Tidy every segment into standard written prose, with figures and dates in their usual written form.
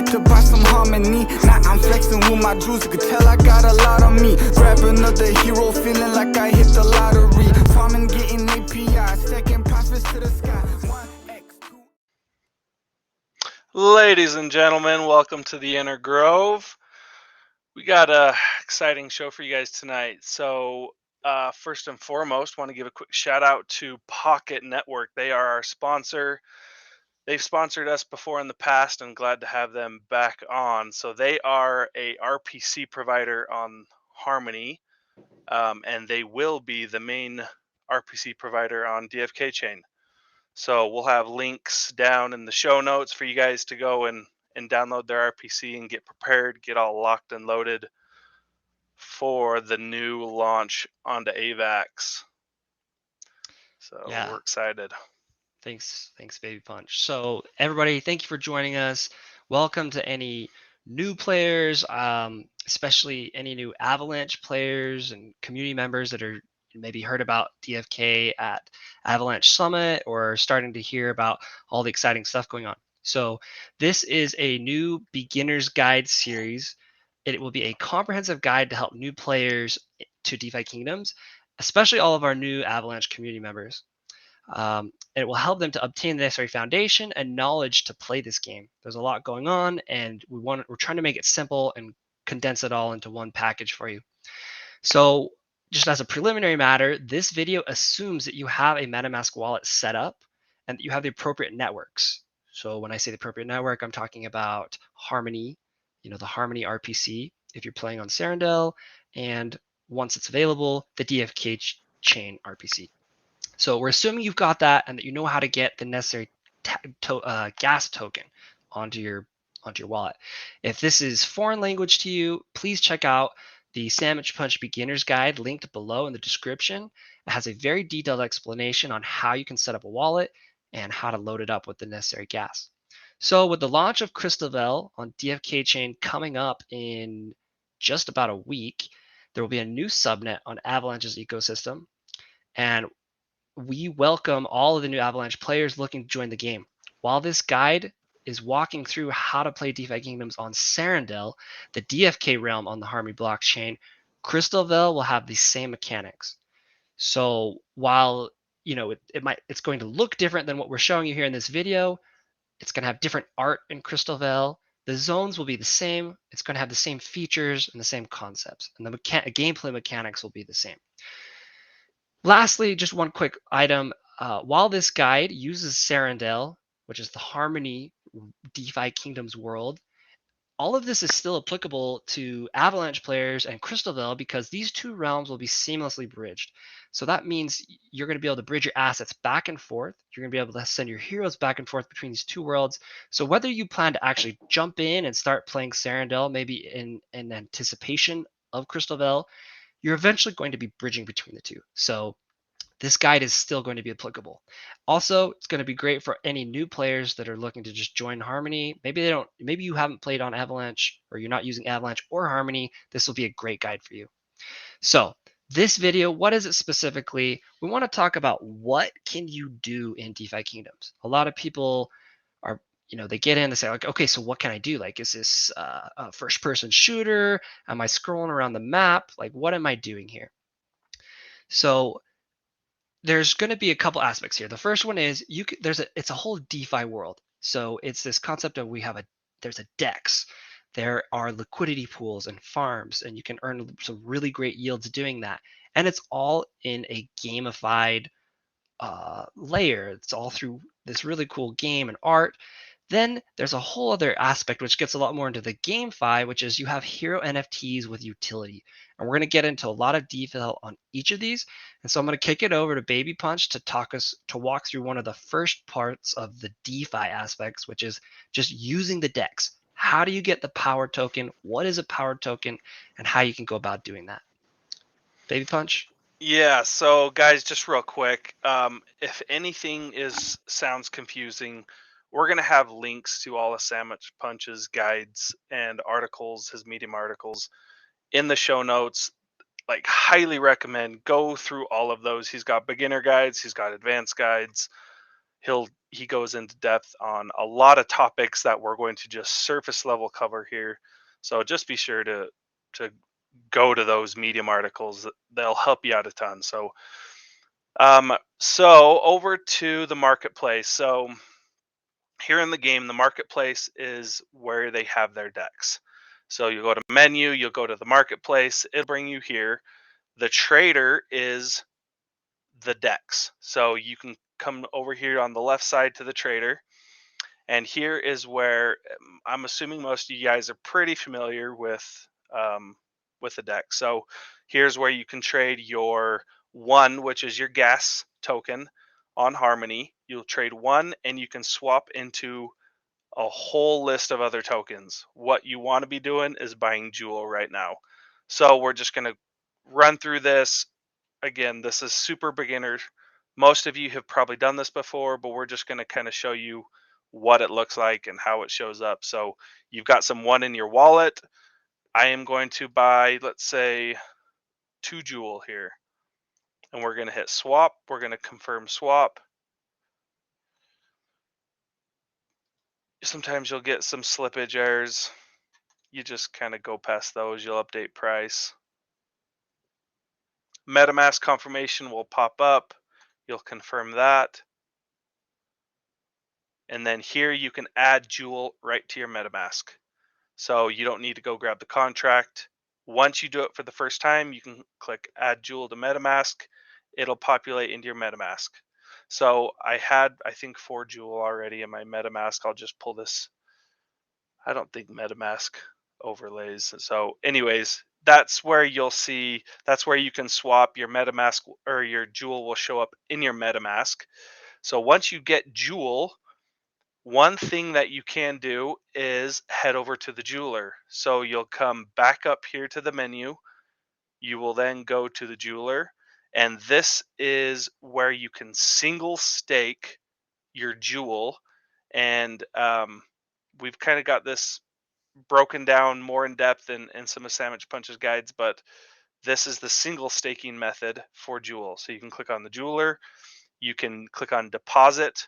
to buy some harmony. Now I'm flexing with my jewels, you can tell I got a lot on me. Grab another hero, feeling like I hit the lottery. Farming, getting API, stacking profits to the sky. 1x2. Ladies and gentlemen, welcome to the Inner Grove. We got a exciting show for you guys tonight. So first and foremost, want to give a quick shout out to Pocket Network. They are our sponsor. They've sponsored us before in the past, and glad to have them back on. So they are a RPC provider on Harmony, and they will be the main RPC provider on DFK chain. So we'll have links down in the show notes for you guys to go and download their RPC and get prepared, get all locked and loaded for the new launch onto AVAX. So Yeah. we're excited. Thanks, Baby Punch. So everybody, thank you for joining us. Welcome to any new players, especially any new Avalanche players and community members that are maybe heard about DFK at Avalanche Summit or starting to hear about all the exciting stuff going on. So this is a new beginner's guide series. It will be a comprehensive guide to help new players to DeFi Kingdoms, especially all of our new Avalanche community members. It will help them to obtain the necessary foundation and knowledge to play this game. There's a lot going on, and we're trying to make it simple and condense it all into one package for you. So just as a preliminary matter, this video assumes that you have a MetaMask wallet set up and that you have the appropriate networks. So when I say the appropriate network, I'm talking about Harmony, the Harmony RPC, if you're playing on Serendale, and once it's available, the DFK chain RPC. So we're assuming you've got that and that you know how to get the necessary gas token onto your wallet. If this is foreign language to you, please check out the Sandwich Punch Beginner's Guide linked below in the description. It has a very detailed explanation on how you can set up a wallet and how to load it up with the necessary gas. So with the launch of Crystalvale on DFK chain coming up in just about a week, there will be a new subnet on Avalanche's ecosystem. And we welcome all of the new Avalanche players looking to join the game. While this guide is walking through how to play DeFi Kingdoms on Serendale, the DFK realm on the Harmony blockchain, Crystalvale will have the same mechanics. So while it's going to look different than what we're showing you here in this video, it's going to have different art in Crystalvale. The zones will be the same. It's going to have the same features and the same concepts, and the gameplay mechanics will be the same. Lastly, just one quick item. While this guide uses Serendale, which is the Harmony DeFi Kingdoms world, all of this is still applicable to Avalanche players and Crystalvale because these two realms will be seamlessly bridged. So that means you're going to be able to bridge your assets back and forth. You're going to be able to send your heroes back and forth between these two worlds. So whether you plan to actually jump in and start playing Serendale, maybe in anticipation of Crystalvale, you're eventually going to be bridging between the two. So this guide is still going to be applicable. Also, it's going to be great for any new players that are looking to just join Harmony. Maybe you haven't played on Avalanche or you're not using Avalanche or Harmony. This will be a great guide for you. So this video, what is it specifically? We want to talk about what can you do in DeFi Kingdoms. A lot of people are, they get in, they say like, okay, so what can I do? Like, is this a first person shooter? Am I scrolling around the map? Like, what am I doing here? So there's going to be a couple aspects here. The first one is it's a whole DeFi world. So it's this concept of there's a DEX. There are liquidity pools and farms, and you can earn some really great yields doing that. And it's all in a gamified layer. It's all through this really cool game and art. Then there's a whole other aspect which gets a lot more into the GameFi, which is you have hero NFTs with utility. And we're going to get into a lot of detail on each of these. And so I'm going to kick it over to Baby Punch to walk through one of the first parts of the DeFi aspects, which is just using the DEX. How do you get the power token? What is a power token? And how you can go about doing that. Baby Punch? Yeah, so guys, just real quick, if anything sounds confusing, we're going to have links to all of Sandwich Punch's guides and articles, his Medium articles, in the show notes. Like, highly recommend go through all of those. He's got beginner guides, he's got advanced guides. he goes into depth on a lot of topics that we're going to just surface level cover here. So just be sure to go to those Medium articles. They'll help you out a ton. So over to the marketplace. So here in the game, the marketplace is where they have their decks. So you go to menu, you'll go to the marketplace, it'll bring you here. The trader is the decks. So you can come over here on the left side to the trader. And here is where I'm assuming most of you guys are pretty familiar with the deck. So here's where you can trade your one, which is your gas token on Harmony. You'll trade one and you can swap into a whole list of other tokens. What you want to be doing is buying Jewel right now. So we're just going to run through this. Again, this is super beginner. Most of you have probably done this before, but we're just going to kind of show you what it looks like and how it shows up. So you've got some one in your wallet. I am going to buy, let's say, 2 Jewel here. And we're going to hit swap. We're going to confirm swap. Sometimes you'll get some slippage errors. You just kind of go past those. You'll update price. MetaMask confirmation will pop up. You'll confirm that. And then here you can add Jewel right to your MetaMask. So you don't need to go grab the contract. Once you do it for the first time, you can click add Jewel to MetaMask. It'll populate into your MetaMask. So I think 4 Jewel already in my MetaMask. I'll just pull this. I don't think MetaMask overlays. So anyways, that's where you'll see, that's where you can swap your MetaMask, or your Jewel will show up in your MetaMask. So once you get Jewel, one thing that you can do is head over to the jeweler. So you'll come back up here to the menu. You will then go to the jeweler, and this is where you can single stake your Jewel. And we've kind of got this broken down more in depth in some of Sandwich Punch's guides, but this is the single staking method for Jewel. So you can click on the jeweler, you can click on deposit,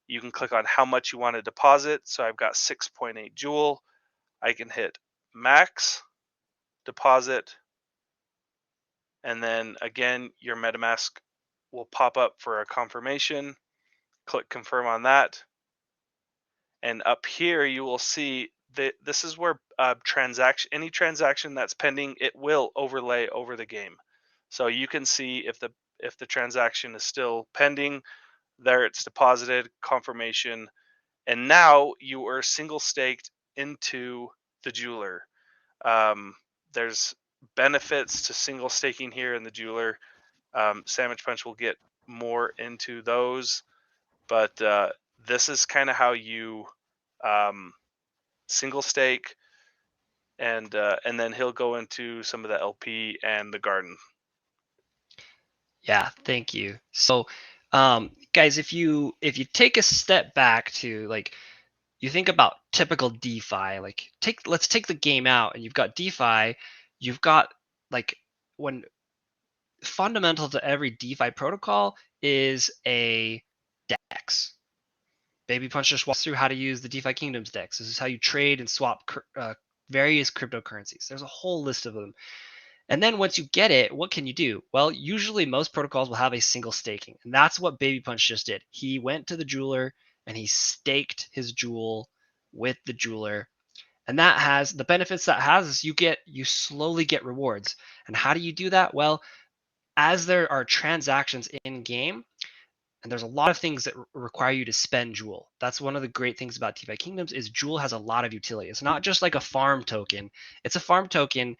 you can click on how much you want to deposit. So I've got 6.8 Jewel. I can hit max deposit, and then again your MetaMask will pop up for a confirmation. Click confirm on that, and up here you will see that this is where any transaction that's pending, it will overlay over the game. So you can see if the transaction is still pending, there it's deposited, confirmation, and now you are single staked into the jeweler. There's benefits to single staking here in the jeweler. Sandwich Punch will get more into those, but this is kind of how you single stake, and then he'll go into some of the LP and the garden. Yeah, thank you. So, guys, if you take a step back to, like, you think about typical DeFi, like let's take the game out, and you've got DeFi, you've got, like, when fundamental to every DeFi protocol is a DEX. Baby Punch just walks through how to use the DeFi Kingdoms DEX. This is how you trade and swap various cryptocurrencies. There's a whole list of them. And then once you get it, what can you do? Well, usually most protocols will have a single staking. And that's what Baby Punch just did. He went to the jeweler and he staked his Jewel with the jeweler. And that has the benefits that has is you slowly get rewards. And how do you do that? Well, as there are transactions in game, and there's a lot of things that require you to spend Jewel. That's one of the great things about DeFi Kingdoms is Jewel has a lot of utility. It's not just like a farm token. It's a farm token.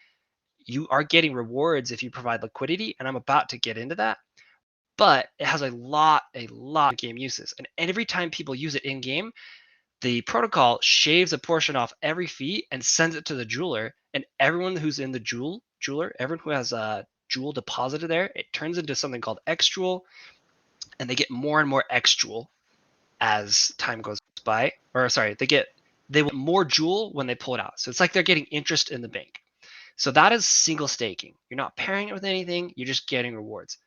You are getting rewards if you provide liquidity, and I'm about to get into that. But it has a lot of game uses. And every time people use it in game, the protocol shaves a portion off every fee and sends it to the jeweler. And everyone who's in the jeweler, everyone who has a Jewel deposited there, it turns into something called X Jewel. And they get more and more X Jewel as time goes by. Or sorry, they want more Jewel when they pull it out. So it's like they're getting interest in the bank. So that is single staking. You're not pairing it with anything. You're just getting rewards.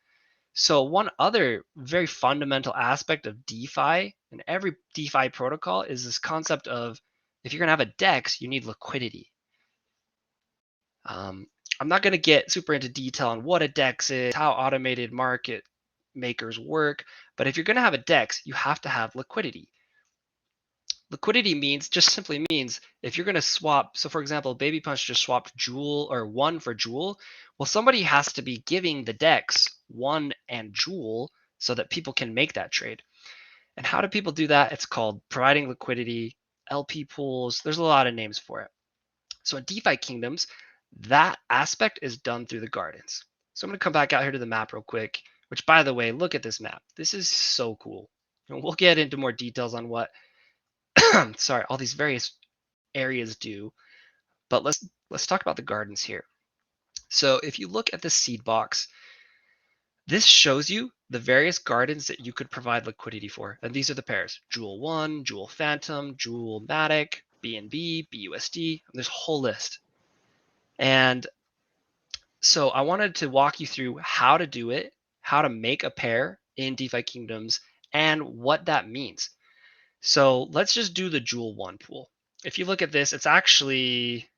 So one other very fundamental aspect of DeFi and every DeFi protocol is this concept of, if you're going to have a DEX, you need liquidity. I'm not going to get super into detail on what a DEX is, how automated market makers work, but if you're going to have a DEX, you have to have liquidity. Liquidity means, just simply means, if you're going to swap, so for example, Baby Punch just swapped Jewel or one for Jewel. Well, somebody has to be giving the DEX one and Jewel so that people can make that trade. And how do people do that? It's called providing liquidity, LP pools. There's a lot of names for it. So in DeFi Kingdoms, that aspect is done through the gardens. So I'm going to come back out here to the map real quick, which, by the way, look at this map. This is so cool. And we'll get into more details on what sorry, all these various areas do, but let's talk about the gardens here. So if you look at the seed box, this shows you the various gardens that you could provide liquidity for, and these are the pairs: Jewel 1, Jewel Phantom, Jewel Matic, BNB, BUSD. There's a whole list. And so I wanted to walk you through how to do it, how to make a pair in DeFi Kingdoms, and what that means. So let's just do the Jewel 1 pool. If you look at this, it's actually,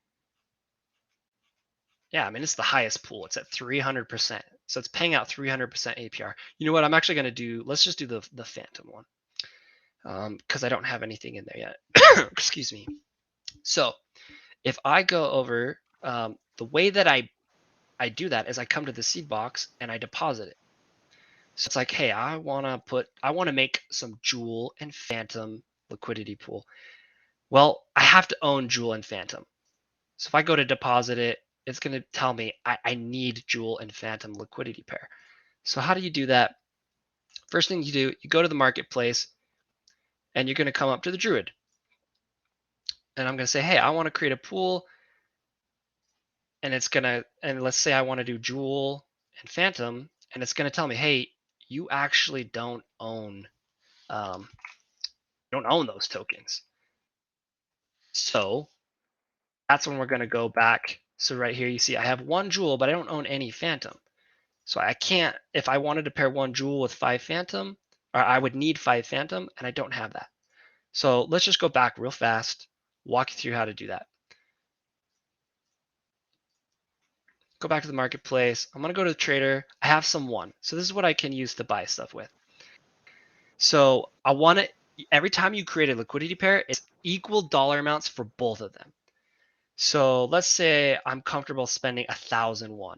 yeah, I mean, it's the highest pool. It's at 300%. So it's paying out 300% APR. You know what? I'm actually going to do, let's just do the Phantom one, because I don't have anything in there yet. Excuse me. So if I go over, the way that I do that is I come to the seed box and I deposit it. So it's like, hey, I want to make some Jewel and Phantom liquidity pool. Well, I have to own Jewel and Phantom. So if I go to deposit it, it's going to tell me I need Jewel and Phantom liquidity pair. So how do you do that? First thing you do, you go to the marketplace and you're going to come up to the Druid. And I'm going to say, hey, I want to create a pool. And it's going to, and let's say I want to do Jewel and Phantom. And it's going to tell me, hey, you actually don't own those tokens. So that's when we're going to go back. So right here, you see I have one Jewel, but I don't own any Phantom. So I can't, if I wanted to pair one Jewel with 5 Phantom, or I would need 5 Phantom, and I don't have that. So let's just go back real fast, walk you through how to do that. Go back to the marketplace. I'm going to go to the trader. I have some one. So this is what I can use to buy stuff with. So I want it, every time you create a liquidity pair, it's equal dollar amounts for both of them. So let's say I'm comfortable spending 1,001.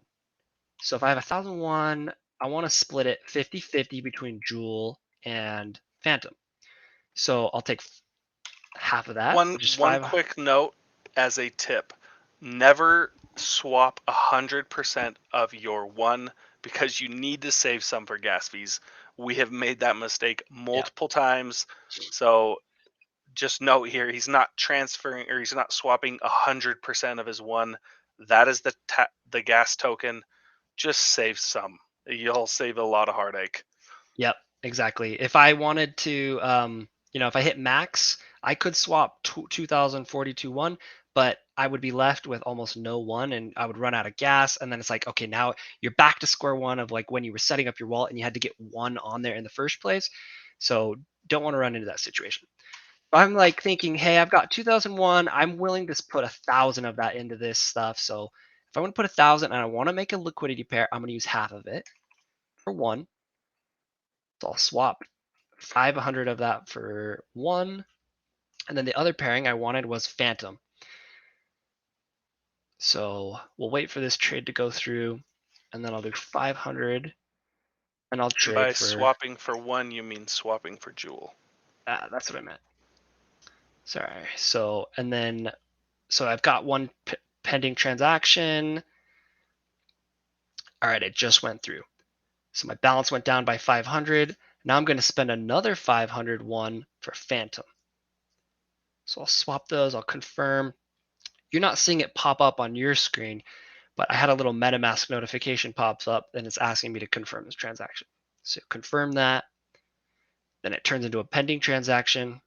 So if I have 1,001, I want to split it 50-50 between Jewel and Phantom. So I'll take half of that. One quick note as a tip: never swap 100% of your one, because you need to save some for gas fees. We have made that mistake multiple times. So just note here, he's not transferring, or he's not swapping 100% of his one. That is the gas token. Just save some. You'll save a lot of heartache. Yep, exactly. If I wanted to, if I hit max, I could swap 2042 one, but I would be left with almost no one, and I would run out of gas. And then it's like, okay, now you're back to square one of like when you were setting up your wallet and you had to get one on there in the first place. So don't want to run into that situation. I'm like thinking, hey, I've got 2001. I'm willing to put 1,000 of that into this stuff. So if I want to put 1,000 and I want to make a liquidity pair, I'm going to use half of it for one. So I'll swap 500 of that for one. And then the other pairing I wanted was Phantom. So we'll wait for this trade to go through, and then I'll do 500, and I'll trade by for... swapping for one, you mean swapping for Jewel. That's what I meant. Sorry. So, and then, so I've got one pending transaction. All right, it just went through. So my balance went down by 500. Now I'm going to spend another 501 for Phantom. So I'll swap those. I'll confirm. You're not seeing it pop up on your screen, but I had a little MetaMask notification pops up and it's asking me to confirm this transaction. So confirm that. Then it turns into a pending transaction.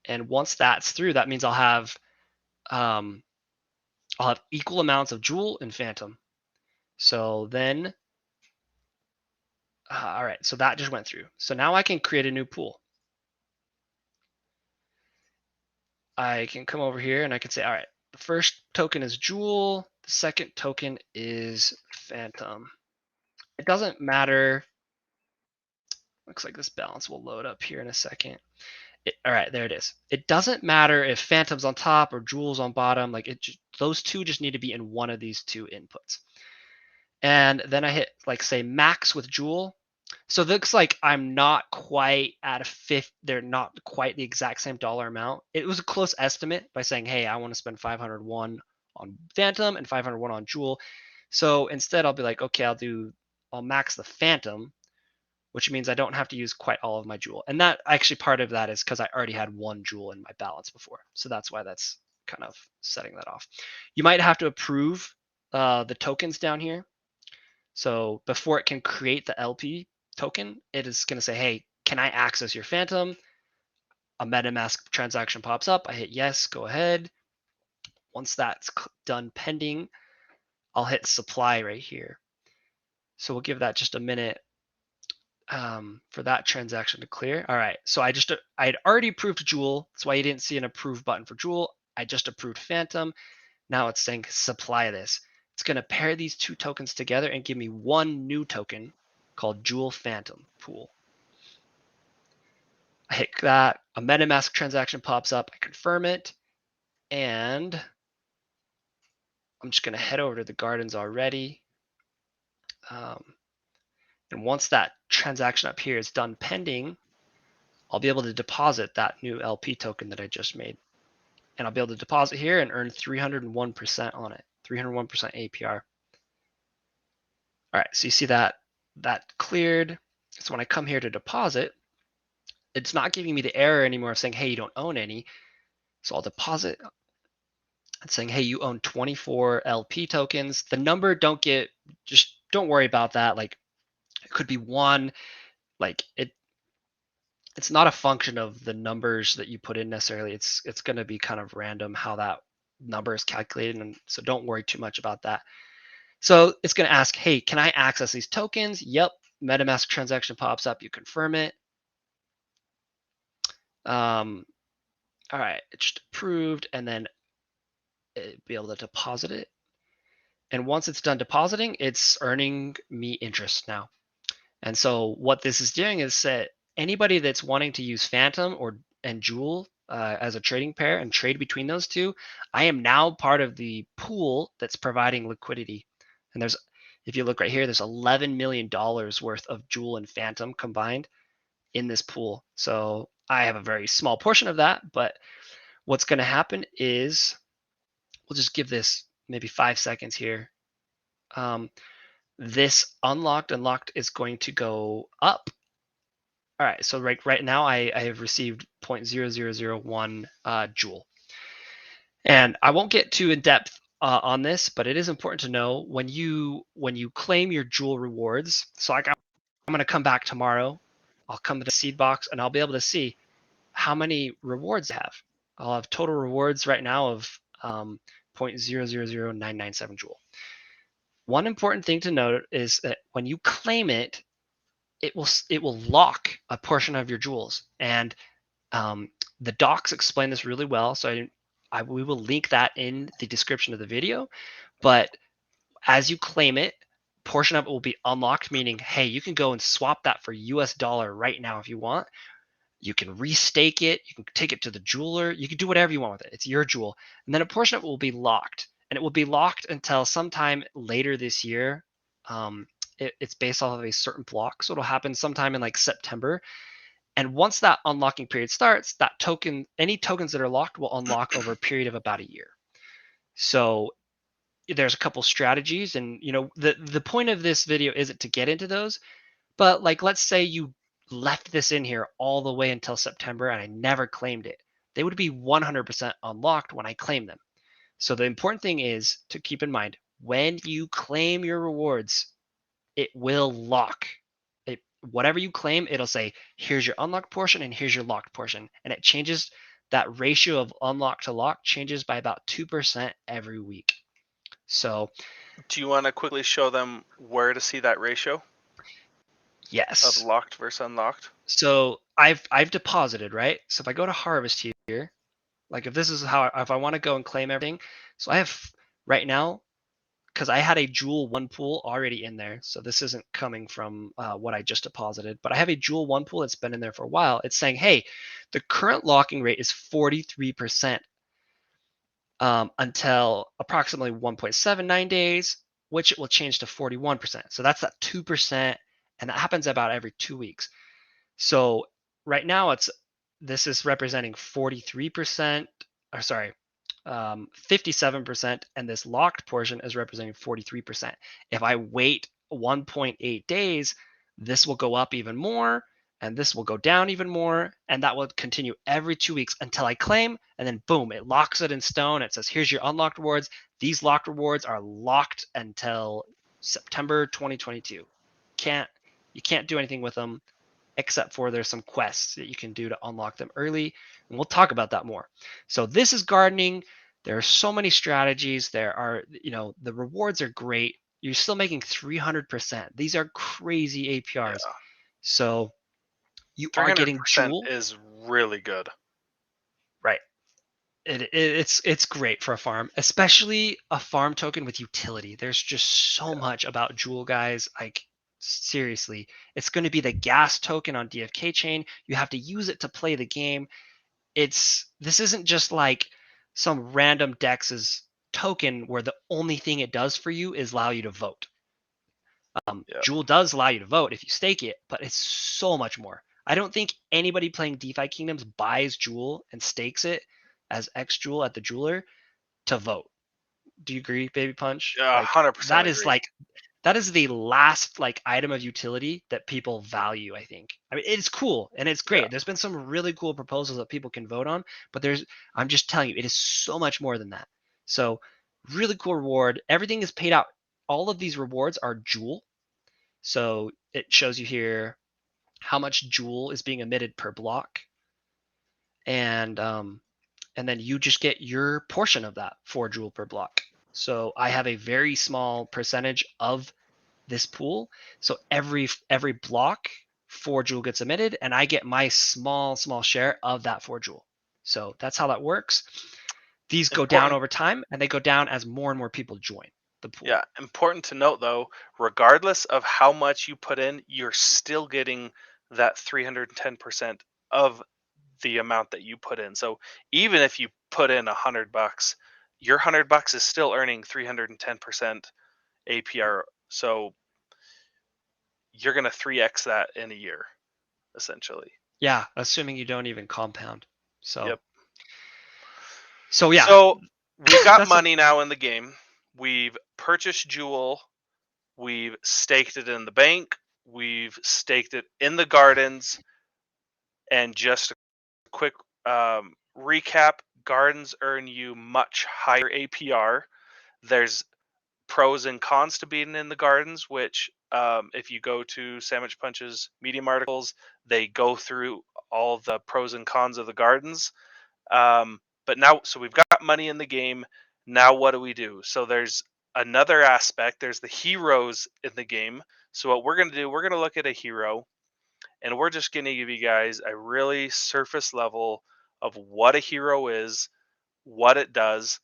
And once that's through, that means I'll have equal amounts of Jewel and Phantom. So then, all right, so that just went through. So now I can create a new pool. I can come over here and I can say, all right, the first token is Jewel. The second token is Phantom. It doesn't matter. Looks like this balance will load up here in a second. All right, there it is. It doesn't matter if Phantom's on top or Jewel's on bottom. Like those two just need to be in one of these two inputs. And then I hit like say max with Jewel. So it looks like I'm not quite at a fifth. They're not quite the exact same dollar amount. It was a close estimate by saying, hey, I want to spend 501 on Phantom and 501 on Jewel. So instead I'll be like, okay, I'll max the Phantom, which means I don't have to use quite all of my Jewel. And that actually part of that is because I already had one Jewel in my balance before. So that's why that's kind of setting that off. You might have to approve the tokens down here. So before it can create the LP token, it is going to say, hey, can I access your Phantom? A MetaMask transaction pops up. I hit yes, go ahead. Once that's done pending, I'll hit supply right here. So we'll give that just a minute for that transaction to clear. All right, so I had already approved Jewel. That's why you didn't see an approve button for Jewel. I just approved Phantom. Now it's saying supply this. It's going to pair these two tokens together and give me one new token called Jewel Phantom Pool. I hit that. A MetaMask transaction pops up. I confirm it. And I'm just going to head over to the gardens already. And once that transaction up here is done pending, I'll be able to deposit that new LP token that I just made. And I'll be able to deposit here and earn 301% on it, 301% APR. All right, so you see that cleared. So when I come here to deposit, it's not giving me the error anymore of saying, hey, you don't own any. So I'll deposit. It's saying, hey, you own 24 LP tokens. The number just don't worry about that. Like it could be one, like it's not a function of the numbers that you put in necessarily. It's going to be kind of random how that number is calculated. And so don't worry too much about that. So it's going to ask, hey, can I access these tokens? Yep. MetaMask transaction pops up. You confirm it. All right. It's just approved. And then be able to deposit it. And once it's done depositing, it's earning me interest now. And so what this is doing is that anybody that's wanting to use Phantom and Jewel as a trading pair and trade between those two, I am now part of the pool that's providing liquidity. And if you look right here, there's $11 million worth of Jewel and Phantom combined in this pool. So I have a very small portion of that, but what's going to happen is we'll just give this maybe 5 seconds here. This unlocked is going to go up. All right, so right now I have received 0.0001 Jewel. And I won't get too in depth on this, but it is important to know when you claim your Jewel rewards. So I'm going to come back tomorrow. I'll come to the seed box and I'll be able to see how many rewards I have. I'll have total rewards right now of 0.000997 Jewel. One important thing to note is that when you claim it, it will lock a portion of your jewels, and the docs explain this really well. So we will link that in the description of the video. But as you claim it, portion of it will be unlocked, meaning, hey, you can go and swap that for US dollar right now if you want. You can restake it. You can take it to the jeweler. You can do whatever you want with it. It's your jewel. And then a portion of it will be locked. And it will be locked until sometime later this year. It's based off of a certain block. So it'll happen sometime in like September. And once that unlocking period starts, that token, any tokens that are locked will unlock over a period of about a year. So there's a couple strategies. And the point of this video isn't to get into those. But like, let's say you left this in here all the way until September and I never claimed it. They would be 100% unlocked when I claim them. So the important thing is to keep in mind, when you claim your rewards, it will lock. Whatever you claim, it'll say, here's your unlocked portion and here's your locked portion. And it changes, that ratio of unlocked to locked changes by about 2% every week. So Do you want to quickly show them where to see that ratio of yes. locked versus unlocked? So I've deposited, right? So if I go to harvest here, like if this is how if I want to go and claim everything, so I have right now because I had a Jewel 1 pool already in there. So this isn't coming from what I just deposited, but I have a Jewel 1 pool that's been in there for a while. It's saying, hey, the current locking rate is 43% until approximately 1.79 days, which it will change to 41%. So that's that 2%, and that happens about every 2 weeks. So right now this is representing 43%, or sorry, 57%, and this locked portion is representing 43%. If I wait 1.8 days, this will go up even more, and this will go down even more, and that will continue every 2 weeks until I claim, and then boom, it locks it in stone. It says, here's your unlocked rewards. These locked rewards are locked until September 2022. You can't do anything with them except for there's some quests that you can do to unlock them early, and we'll talk about that more. So this is gardening. There are so many strategies. There are, the rewards are great. You're still making 300%. These are crazy APRs. Yeah. So you are getting 300% Jewel, is really good. right? It's great for a farm, especially a farm token with utility. There's just so much about Jewel, guys. Like seriously, it's going to be the gas token on DFK chain. You have to use it to play the game. This isn't just like some random dex's token where the only thing it does for you is allow you to vote. Yeah. Jewel does allow you to vote if you stake it, but it's so much more. I don't think anybody playing DeFi Kingdoms buys Jewel and stakes it as X Jewel at the jeweler to vote. Do you agree, Baby Punch? Yeah, Like 100% agree. that is the last like item of utility that people value, I think. I mean, it's cool and it's great. Yeah. There's been some really cool proposals that people can vote on, but I'm just telling you, it is so much more than that. So really cool reward. Everything is paid out. All of these rewards are Jewel. So it shows you here how much Jewel is being emitted per block. And then you just get your portion of that 4 Jewel per block. So I have a very small percentage of this pool. So every block 4 Jewel gets emitted, and I get my small share of that 4 Jewel. So that's how that works. These go down over time, and they go down as more and more people join the pool. Yeah, important to note though, regardless of how much you put in, you're still getting that 310% of the amount that you put in. So even if you put in $100, your $100 is still earning 310% APR. So you're gonna 3x that in a year, essentially. Yeah, assuming you don't even compound. So Yep. So yeah. So we've got That's a- money now in the game. We've purchased Jewel. We've staked it in the bank. We've staked it in the gardens. And just a quick recap, gardens earn you much higher APR. There's pros and cons to being in the gardens, which if you go to Sandwich Punch's Medium articles, they go through all the pros and cons of the gardens. But now, so we've got money in the game. Now what do we do? So there's another aspect. There's the heroes in the game. So what we're going to do, we're going to look at a hero, and we're just going to give you guys a really surface level of what a hero is, what it does,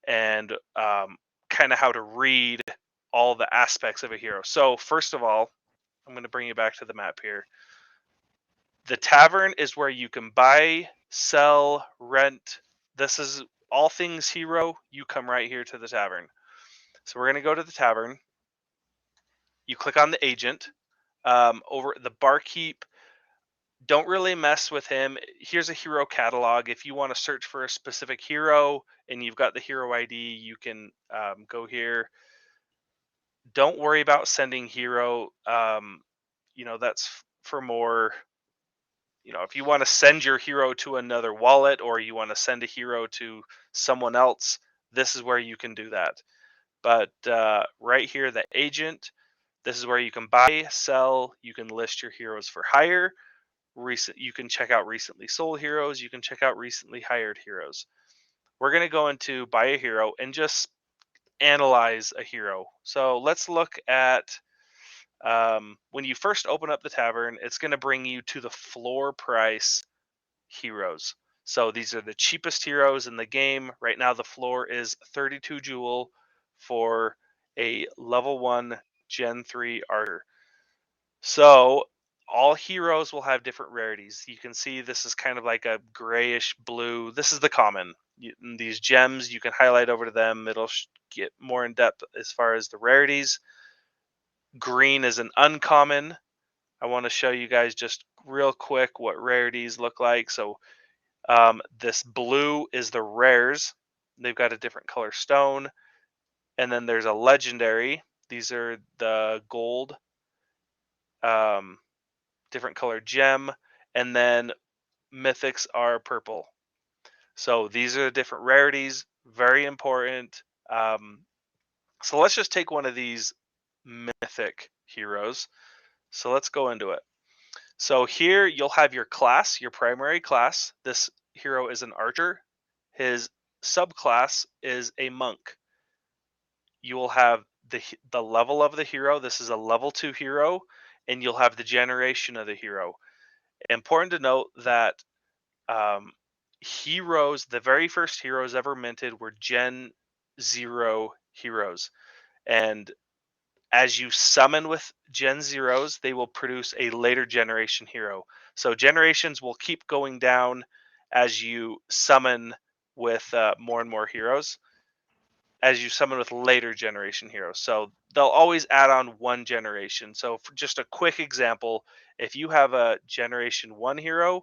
and kind of how to read all the aspects of a hero. So first of all, I'm going to bring you back to the map here. The tavern is where you can buy, sell, rent. This is all things hero. You come right here to the tavern. So we're going to go to the tavern. You click on the agent. Over the barkeep, don't really mess with him. Here's a hero catalog. If you want to search for a specific hero and you've got the hero ID, you can go here. Don't worry about sending hero. That's for more. If you want to send your hero to another wallet or you want to send a hero to someone else, this is where you can do that. But right here, the agent, this is where you can buy, sell, you can list your heroes for hire. You can check out recently sold heroes, you can check out recently hired heroes. We're going to go into buy a hero, and just analyze a hero. So let's look at when you first open up the tavern, it's going to bring you to the floor price heroes. So these are the cheapest heroes in the game. Right now, the floor is 32 jewel for a level 1 Gen 3 Archer. So all heroes will have different rarities. You can see this is kind of like a grayish blue. This is the common. These gems, you can highlight over to them. It'll get more in depth as far as the rarities. Green is an uncommon. I want to show you guys just real quick what rarities look like. So this blue is the rares. They've got a different color stone. And then there's a legendary. These are the gold, different color gem. And then mythics are purple. So these are the different rarities. Very important. So let's just take one of these mythic heroes. So let's go into it. So here you'll have your class, your primary class. This hero is an archer. His subclass is a monk. You will have the level of the hero. This is a level 2 hero, and you'll have the generation of the hero. Important to note that heroes, the very first heroes ever minted were Gen 0 heroes. And as you summon with Gen Zeros, they will produce a later generation hero. So generations will keep going down as you summon with more and more heroes, as you summon with later generation heroes. So they'll always add on one generation. So for just a quick example, if you have a generation 1 hero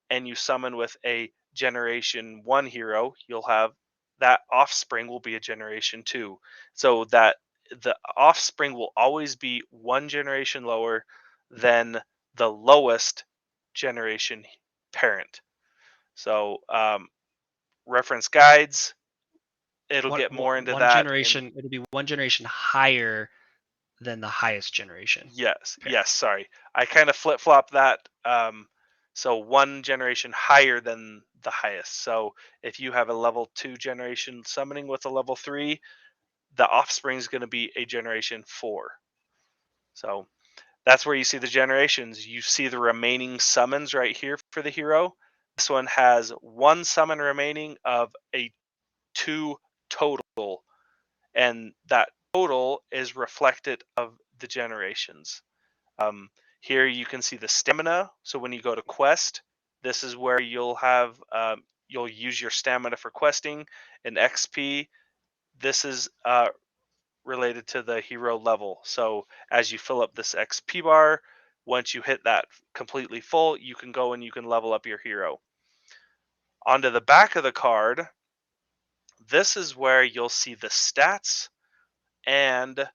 and you summon with a generation 1 hero, you'll have that offspring will be a generation 2. So that the offspring will always be one generation lower than the lowest generation parent. So reference guides, it'll get more into One that. generation, it'll be one generation higher than the highest generation. Yes, sorry. I kind of flip-flop that. So one generation higher than the highest. So if you have a level 2 generation summoning with a level 3, the offspring is going to be a generation 4. So that's where you see the generations. You see the remaining summons right here for the hero. This one has one summon remaining of a 2 total, and that total is reflected of the generations. Here you can see the stamina. So when you go to quest, this is where you'll have you'll use your stamina for questing. And XP, this is related to the hero level. So as you fill up this XP bar, once you hit that completely full, you can go and you can level up your hero. Onto the back of the card, this is where you'll see the stats and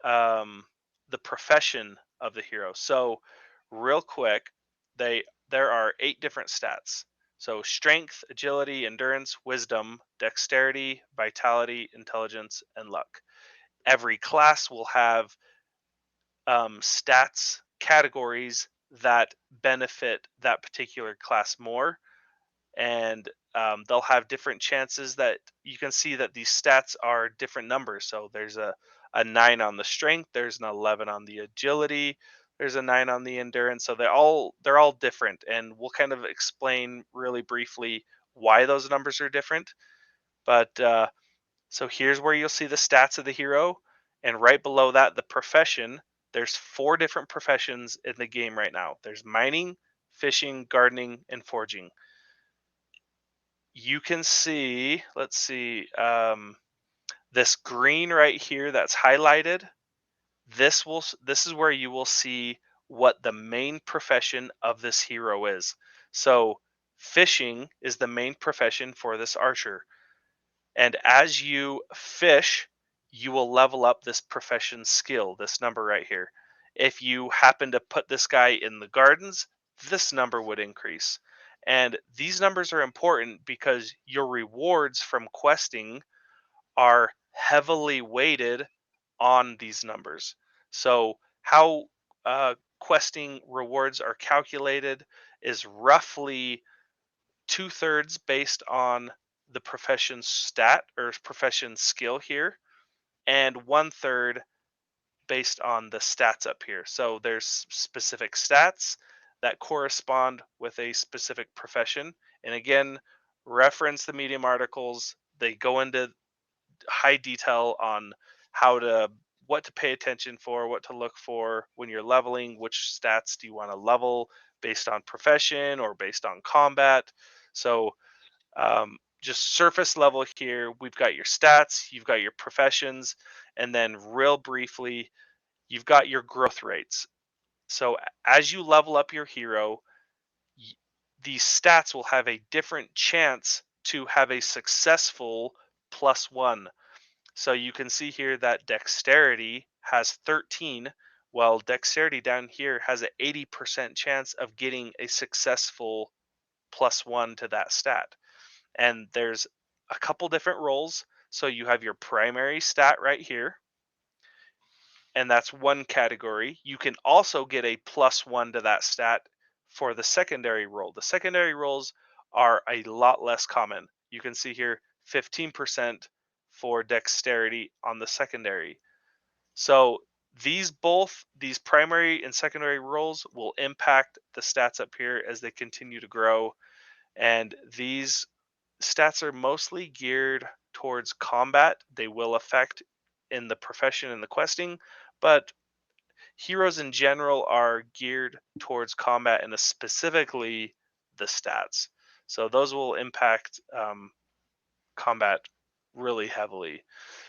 the profession of the hero. So real quick, there are 8 different stats. So strength, agility, endurance, wisdom, dexterity, vitality, intelligence, and luck. Every class will have stats categories that benefit that particular class more, and they'll have different chances that you can see that these stats are different numbers. So there's a 9 on the strength, there's an 11 on the agility, there's a 9 on the endurance. So they're all different, and we'll kind of explain really briefly why those numbers are different. But so here's where you'll see the stats of the hero, and right below that, the profession. There's 4 different professions in the game right now. There's mining, fishing, gardening, and forging. You can see, let's see, this green right here that's highlighted. This is where you will see what the main profession of this hero is. So fishing is the main profession for this archer. And as you fish, you will level up this profession skill, this number right here. If you happen to put this guy in the gardens, this number would increase. And these numbers are important because your rewards from questing are heavily weighted on these numbers. So how questing rewards are calculated is roughly 2/3 based on the profession stat or profession skill here, and 1/3 based on the stats up here. So there's specific stats that correspond with a specific profession. And again, reference the Medium articles. They go into high detail on what to pay attention for, what to look for when you're leveling, which stats do you want to level based on profession or based on combat. So just surface level here, we've got your stats, you've got your professions, and then real briefly, you've got your growth rates. So as you level up your hero, these stats will have a different chance to have a successful +1. So you can see here that dexterity has 13, while dexterity down here has an 80% chance of getting a successful +1 to that stat. And there's a couple different roles. So you have your primary stat right here, and that's one category. You can also get a +1 to that stat for the secondary role. The secondary roles are a lot less common. You can see here 15% for dexterity on the secondary. So these primary and secondary roles will impact the stats up here as they continue to grow. And these stats are mostly geared towards combat. They will affect in the profession and the questing, but heroes in general are geared towards combat and specifically the stats. So those will impact combat really heavily.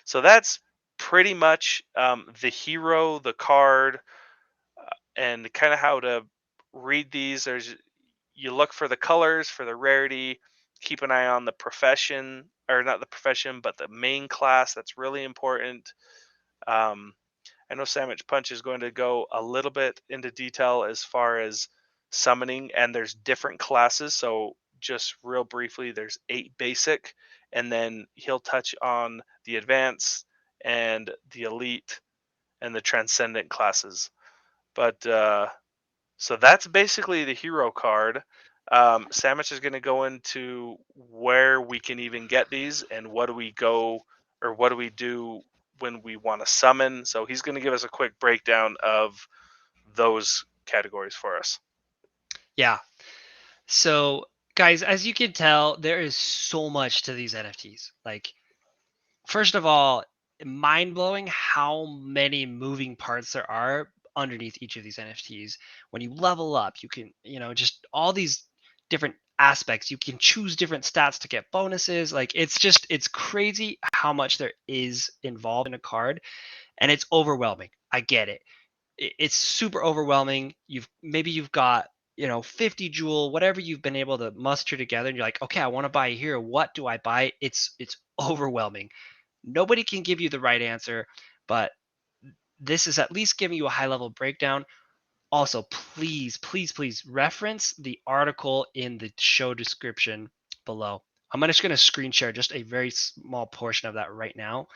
So that's pretty much the hero, the card, and kind of how to read these. You look for the colors, for the rarity. Keep an eye on the profession, or not the profession, but the main class. That's really important. I know Sandwich Punch is going to go a little bit into detail as far as summoning, and there's different classes. So just real briefly, there's 8 basic, and then he'll touch on the advanced and the elite and the transcendent classes. But so that's basically the hero card. Sandwich is going to go into where we can even get these and what do we do when we want to summon. So he's going to give us a quick breakdown of those categories for us. Yeah. So, guys, as you can tell, there is so much to these NFTs. Like, first of all, mind blowing how many moving parts there are underneath each of these NFTs. When you level up, you can, just all these different aspects. You can choose different stats to get bonuses. Like, it's crazy how much there is involved in a card, and it's overwhelming. I get it. It's super overwhelming. You've got 50 jewel, whatever you've been able to muster together, and you're like, okay, I want to buy a hero. What do I buy? It's overwhelming. Nobody can give you the right answer, but this is at least giving you a high level breakdown. Also, please, please, please reference the article in the show description below. I'm just going to screen share just a very small portion of that right now.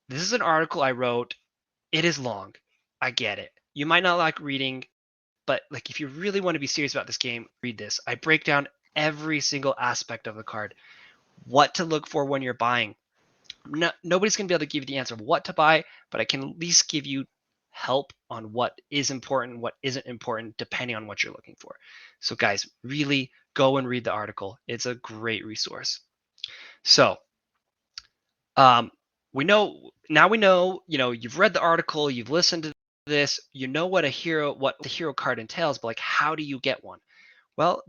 This is an article I wrote. It is long. I get it. You might not like reading, but like if you really want to be serious about this game, read this. I break down every single aspect of the card, what to look for when you're buying. Nobody's going to be able to give you the answer of what to buy, but I can at least give you help on what is important, what isn't important, depending on what you're looking for. So guys, really go and read the article. It's a great resource. So we know, you've read the article, you've listened to this, you know what the hero card entails, but like, how do you get one? Well,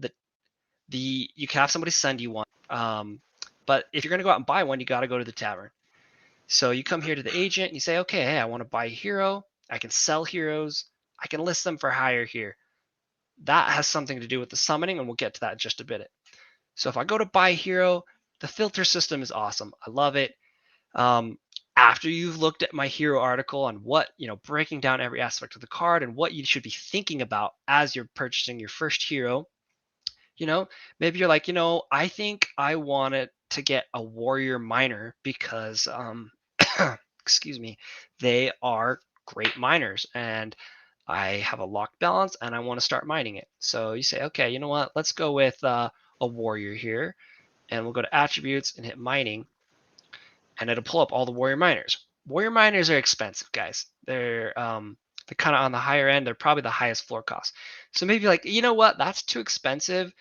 you can have somebody send you one. But if you're going to go out and buy one, you got to go to the tavern. So you come here to the agent and you say, okay, hey, I want to buy a hero. I can sell heroes. I can list them for hire here. That has something to do with the summoning, and we'll get to that in just a bit. So if I go to buy a hero, the filter system is awesome. I love it. After you've looked at my hero article on what, breaking down every aspect of the card and what you should be thinking about as you're purchasing your first hero, maybe you're like, I think I wanted to get a warrior miner because, excuse me, they are great miners and I have a locked balance and I want to start mining it. So you say, okay, you know what? Let's go with a warrior here, and we'll go to attributes and hit mining. and it'll pull up all the warrior miners. Warrior miners are expensive, guys. They're kind of on the higher end. They're probably the highest floor cost. So maybe like, you know what? That's too expensive.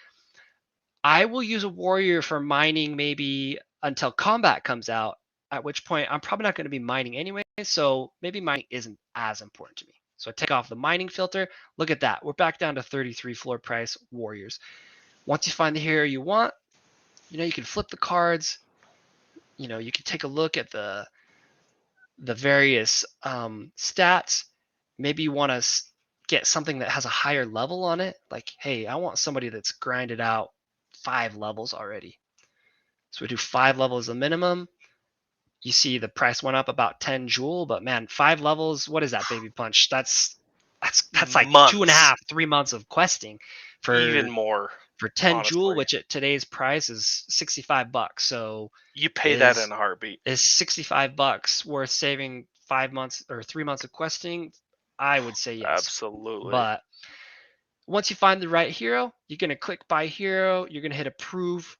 I will use a warrior for mining maybe until combat comes out, at which point I'm probably not going to be mining anyway. So maybe mining isn't as important to me. So I take off the mining filter. Look at that. We're back down to 33 floor price warriors. Once you find the hero you want, you can flip the cards. You can take a look at the various stats. Maybe you want to get something that has a higher level on it. Like, hey, I want somebody that's grinded out 5 levels already. So we do 5 levels a minimum. You see the price went up about 10 Joule, but man, 5 levels, what is that, Baby Punch? That's like Months. 2.5, 3 months of questing for even more. For 10 honestly. Joule, which at today's price is $65. So you pay that in a heartbeat. Is $65 worth saving 5 months or 3 months of questing? I would say yes. Absolutely. But once you find the right hero, you're going to click buy hero. You're going to hit approve.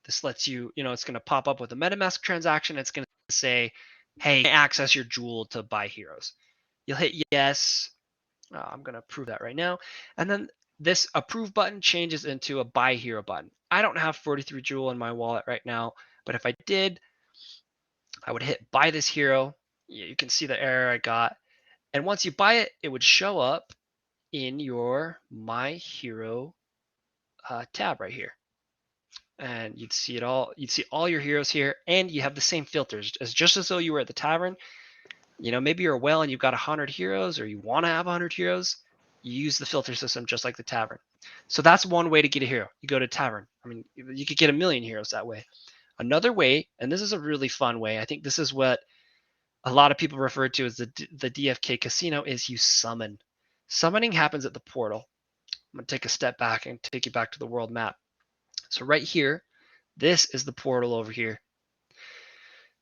This lets you, it's going to pop up with a MetaMask transaction. It's going to say, hey, access your Joule to buy heroes. You'll hit yes. I'm going to approve that right now. And then this approve button changes into a buy hero button. I don't have 43 Joule in my wallet right now, but if I did, I would hit buy this hero. You can see the error I got. And once you buy it, it would show up in your My Hero tab right here. And you'd see it all. You'd see all your heroes here, and you have the same filters, just as though you were at the tavern. Maybe you're a whale and you've got 100 heroes, or you want to have 100 heroes. You use the filter system just like the tavern. So that's one way to get a hero. You go to tavern. I mean, you could get 1,000,000 heroes that way. Another way, and this is a really fun way, I think this is what a lot of people refer to as the DFK casino, is you summon. Summoning happens at the portal. I'm going to take a step back and take you back to the world map. So right here, this is the portal over here.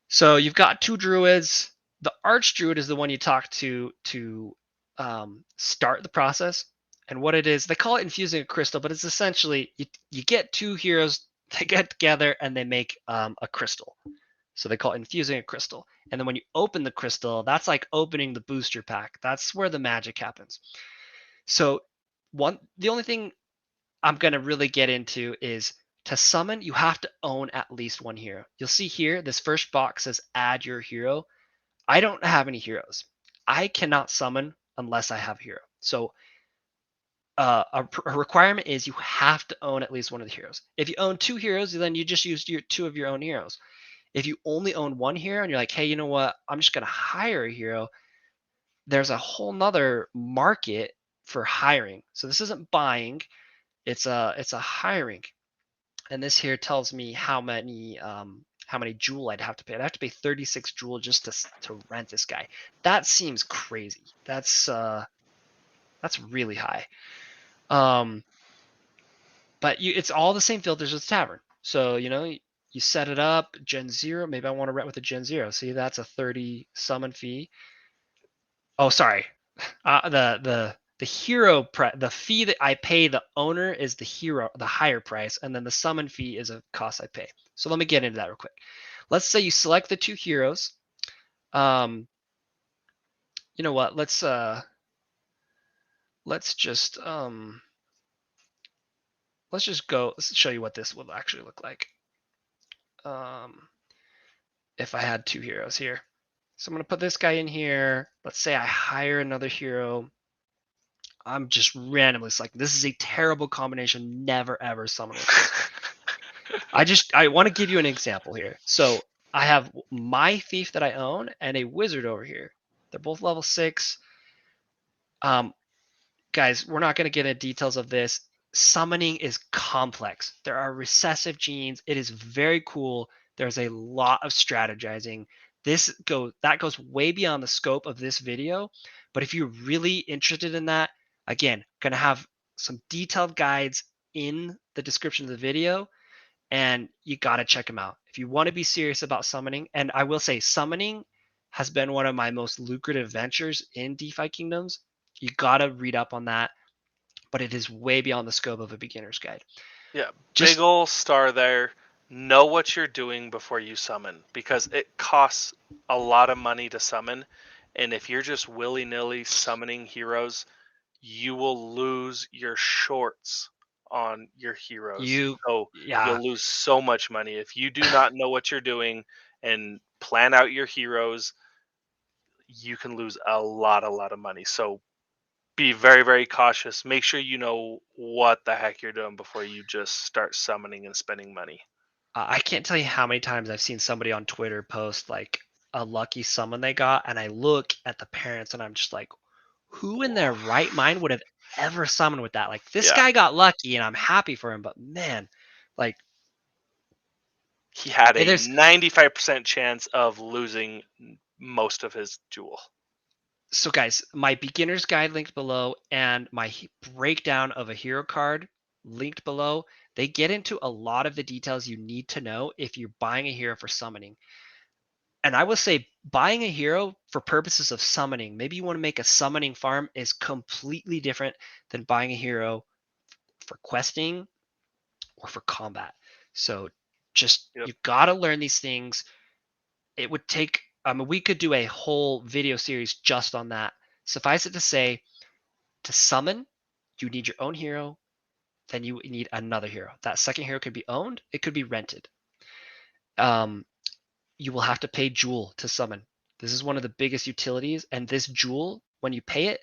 So you've got 2 druids. The archdruid is the one you talk to start the process. And what it is, they call it infusing a crystal, but it's essentially you get 2 heroes, they get together and they make a crystal. So they call it infusing a crystal. And then when you open the crystal, that's like opening the booster pack. That's where the magic happens. So the only thing I'm going to really get into is to summon, you have to own at least 1 hero. You'll see here, this first box says add your hero. I don't have any heroes. I cannot summon unless I have a hero. So a requirement is you have to own at least 1 of the heroes. If you own 2 heroes, then you just use 2 of your own heroes. If you only own 1 hero and you're like, hey, you know what? I'm just going to hire a hero. There's a whole nother market for hiring. So this isn't buying. It's a hiring. And this here tells me how many Joule I'd have to pay. I'd have to pay 36 Joule just to rent this guy. That seems crazy. That's really high. But it's all the same filters as tavern. So you set it up, Gen 0. Maybe I want to rent with a Gen 0. See, that's a 30 summon fee. Oh, sorry. The hero the fee that I pay the owner is the hero, the higher price, and then the summon fee is a cost I pay. So let me get into that real quick. Let's say you select the 2 heroes. You know what? Let's just go. Let's show you what this will actually look like. If I had 2 heroes here. So I'm going to put this guy in here. Let's say I hire another hero. I'm just randomly selecting. This is a terrible combination. Never ever summon with this. I want to give you an example here. So I have my thief that I own and a wizard over here. They're both level 6. Guys, we're not going to get into details of this. Summoning is complex. There are recessive genes. It is very cool. There's a lot of strategizing. That goes way beyond the scope of this video. But if you're really interested in that, again, going to have some detailed guides in the description of the video, and you got to check them out. If you want to be serious about summoning, and I will say summoning has been one of my most lucrative ventures in DeFi Kingdoms. You got to read up on that, but it is way beyond the scope of a beginner's guide. Yeah, big ol' star there. know what you're doing before you summon, because it costs a lot of money to summon, and if you're just willy-nilly summoning heroes, you will lose your shorts on your heroes. So Yeah, you'll lose so much money if you do not know what you're doing and plan out your heroes. You can lose a lot of money. So be very, very cautious. Make sure you know what the heck you're doing before you just start summoning and spending money. I can't tell you how many times I've seen somebody on Twitter post like a lucky summon they got, and I look at the parents and I'm just like, who in their right mind would have ever summoned with that? Like this Yeah, guy got lucky and I'm happy for him, but man, like he had a there's 95% chance of losing most of his jewel. so guys, my beginner's guide linked below and my breakdown of a hero card linked below. They get into a lot of the details you need to know if you're buying a hero for summoning. And I will say buying a hero for purposes of summoning, maybe you want to make a summoning farm, is completely different than buying a hero for questing or for combat. So just Yep. you got to learn these things. It would take we could do a whole video series just on that. Suffice it to say, to summon, you need your own hero, then you need another hero. That second hero could be owned, it could be rented. You will have to pay Jewel to summon. This is one of the biggest utilities, and this Jewel, when you pay it,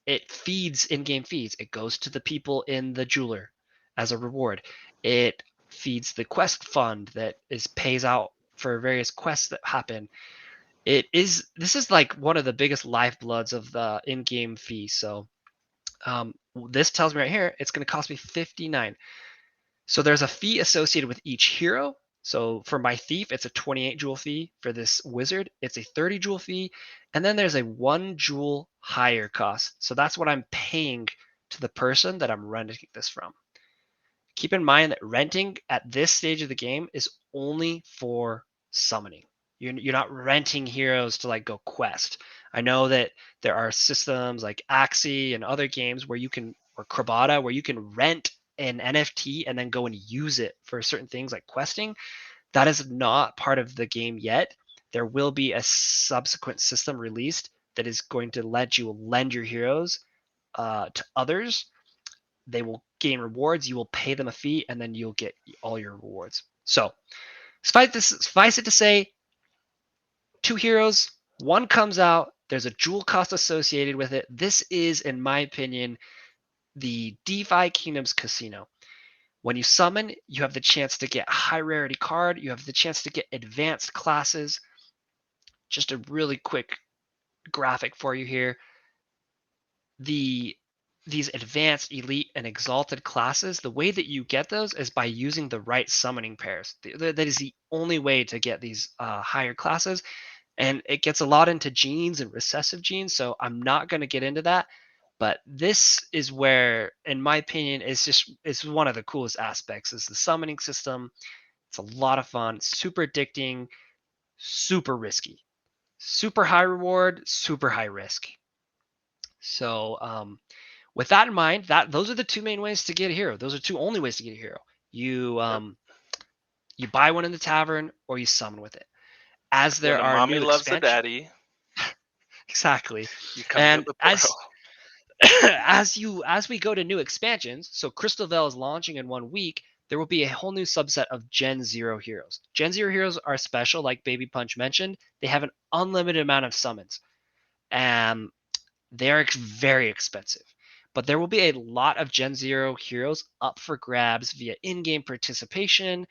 it feeds in-game feeds. It goes to the people in the jeweler as a reward. It feeds the quest fund that pays out for various quests that happen. This is like one of the biggest lifebloods of the in-game fee. So this tells me right here it's going to cost me 59. So there's a fee associated with each hero. So for my thief, it's a 28 jewel fee. For this wizard, it's a 30 jewel fee. And then there's a 1 jewel hire cost. So that's what I'm paying to the person that I'm renting this from. Keep in mind that renting at this stage of the game is only for summoning. You're not renting heroes to like go quest. I know that there are systems like Axie and other games where you can, or Krabata, where you can rent an NFT and then go and use it for certain things like questing. That is not part of the game yet. There will be a subsequent system released that is going to let you lend your heroes to others. They will gain rewards. You will pay them a fee, and then you'll get all your rewards. So, suffice it to say, 2 heroes, 1 comes out. There's a jewel cost associated with it. This is, in my opinion, the DeFi Kingdoms Casino. When you summon, you have the chance to get a high rarity card. You have the chance to get advanced classes. Just a really quick graphic for you here. These advanced, elite, and exalted classes, the way that you get those is by using the right summoning pairs. That is the only way to get these higher classes, and it gets a lot into genes and recessive genes, so I'm not going to get into that. But this is where, in my opinion, it's one of the coolest aspects is the summoning system. It's a lot of fun, super addicting, super risky, super high reward, super high risk. So with that in mind, those are the 2 main ways to get a hero. Those are 2 only ways to get a hero. You buy one in the tavern or you summon with it. As When there a are mommy new loves a expansions, daddy, exactly. you come to And the as portal. as we go to new expansions, so Crystalvale is launching in 1 week, there will be a whole new subset of Gen 0 heroes. Gen 0 heroes are special, like Baby Punch mentioned. They have an unlimited amount of summons. And they are very expensive. But there will be a lot of Gen 0 heroes up for grabs via in-game participation.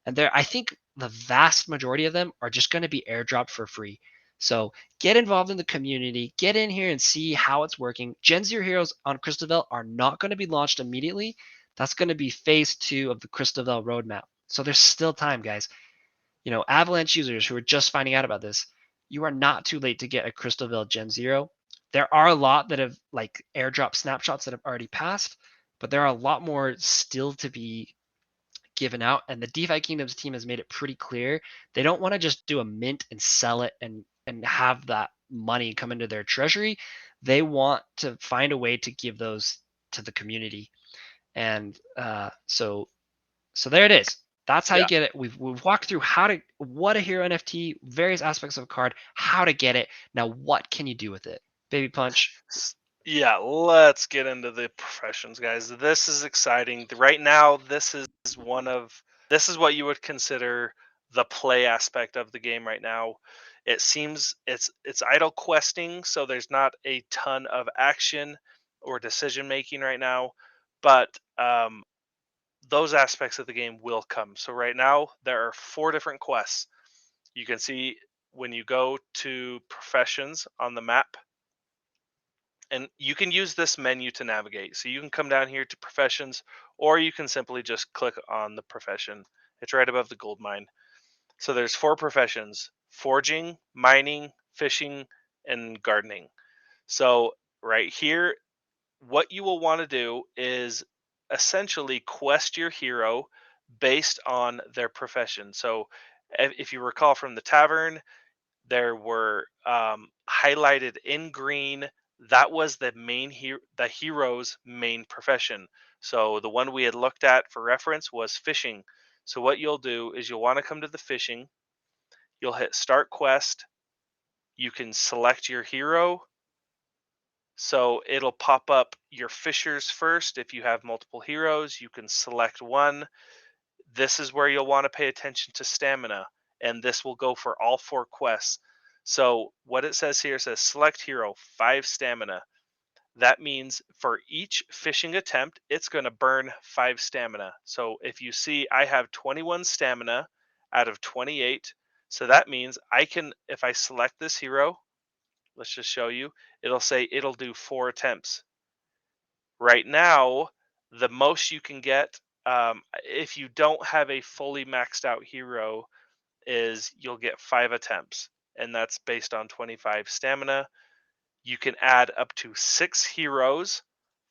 And I think the vast majority of them are just going to be airdropped for free. So get involved in the community, get in here and see how it's working. Gen 0 heroes on Crystalvale are not going to be launched immediately. That's going to be phase 2 of the Crystalvale roadmap. So there's still time, guys. Avalanche users who are just finding out about this, you are not too late to get a Crystalvale Gen 0. There are a lot that have like airdrop snapshots that have already passed, but there are a lot more still to be given out. And the DeFi Kingdoms team has made it pretty clear they don't want to just do a mint and sell it and have that money come into their treasury. They want to find a way to give those to the community. And so there it is. That's how Yeah. you get it. We've walked through what a hero NFT, various aspects of a card, how to get it. Now, what can you do with it? Baby Punch. Yeah, let's get into the professions, guys. This is exciting. Right now, this is what you would consider the play aspect of the game right now. It seems it's idle questing, so there's not a ton of action or decision making right now, but those aspects of the game will come. So right now, there are 4 different quests. You can see when you go to professions on the map, and you can use this menu to navigate. So you can come down here to professions, or you can simply just click on the profession. It's right above the gold mine. So there's 4 professions: forging, mining, fishing, and gardening. So right here, what you will want to do is essentially quest your hero based on their profession. So if you recall from the tavern, there were highlighted in green. That was the hero's main profession. So the one we had looked at for reference was fishing. So what you'll do is you'll want to come to the fishing. You'll hit start quest. You can select your hero. So it'll pop up your fishers first. If you have multiple heroes, you can select one. This is where you'll want to pay attention to stamina, and this will go for all 4 quests. So what it says here says select hero 5 stamina. That means for each fishing attempt, it's going to burn 5 stamina. So if you see, I have 21 stamina out of 28. So that means if I select this hero, let's just show you, it'll say it'll do 4 attempts. Right now, the most you can get, if you don't have a fully maxed out hero, is you'll get 5 attempts, and that's based on 25 stamina. You can add up to 6 heroes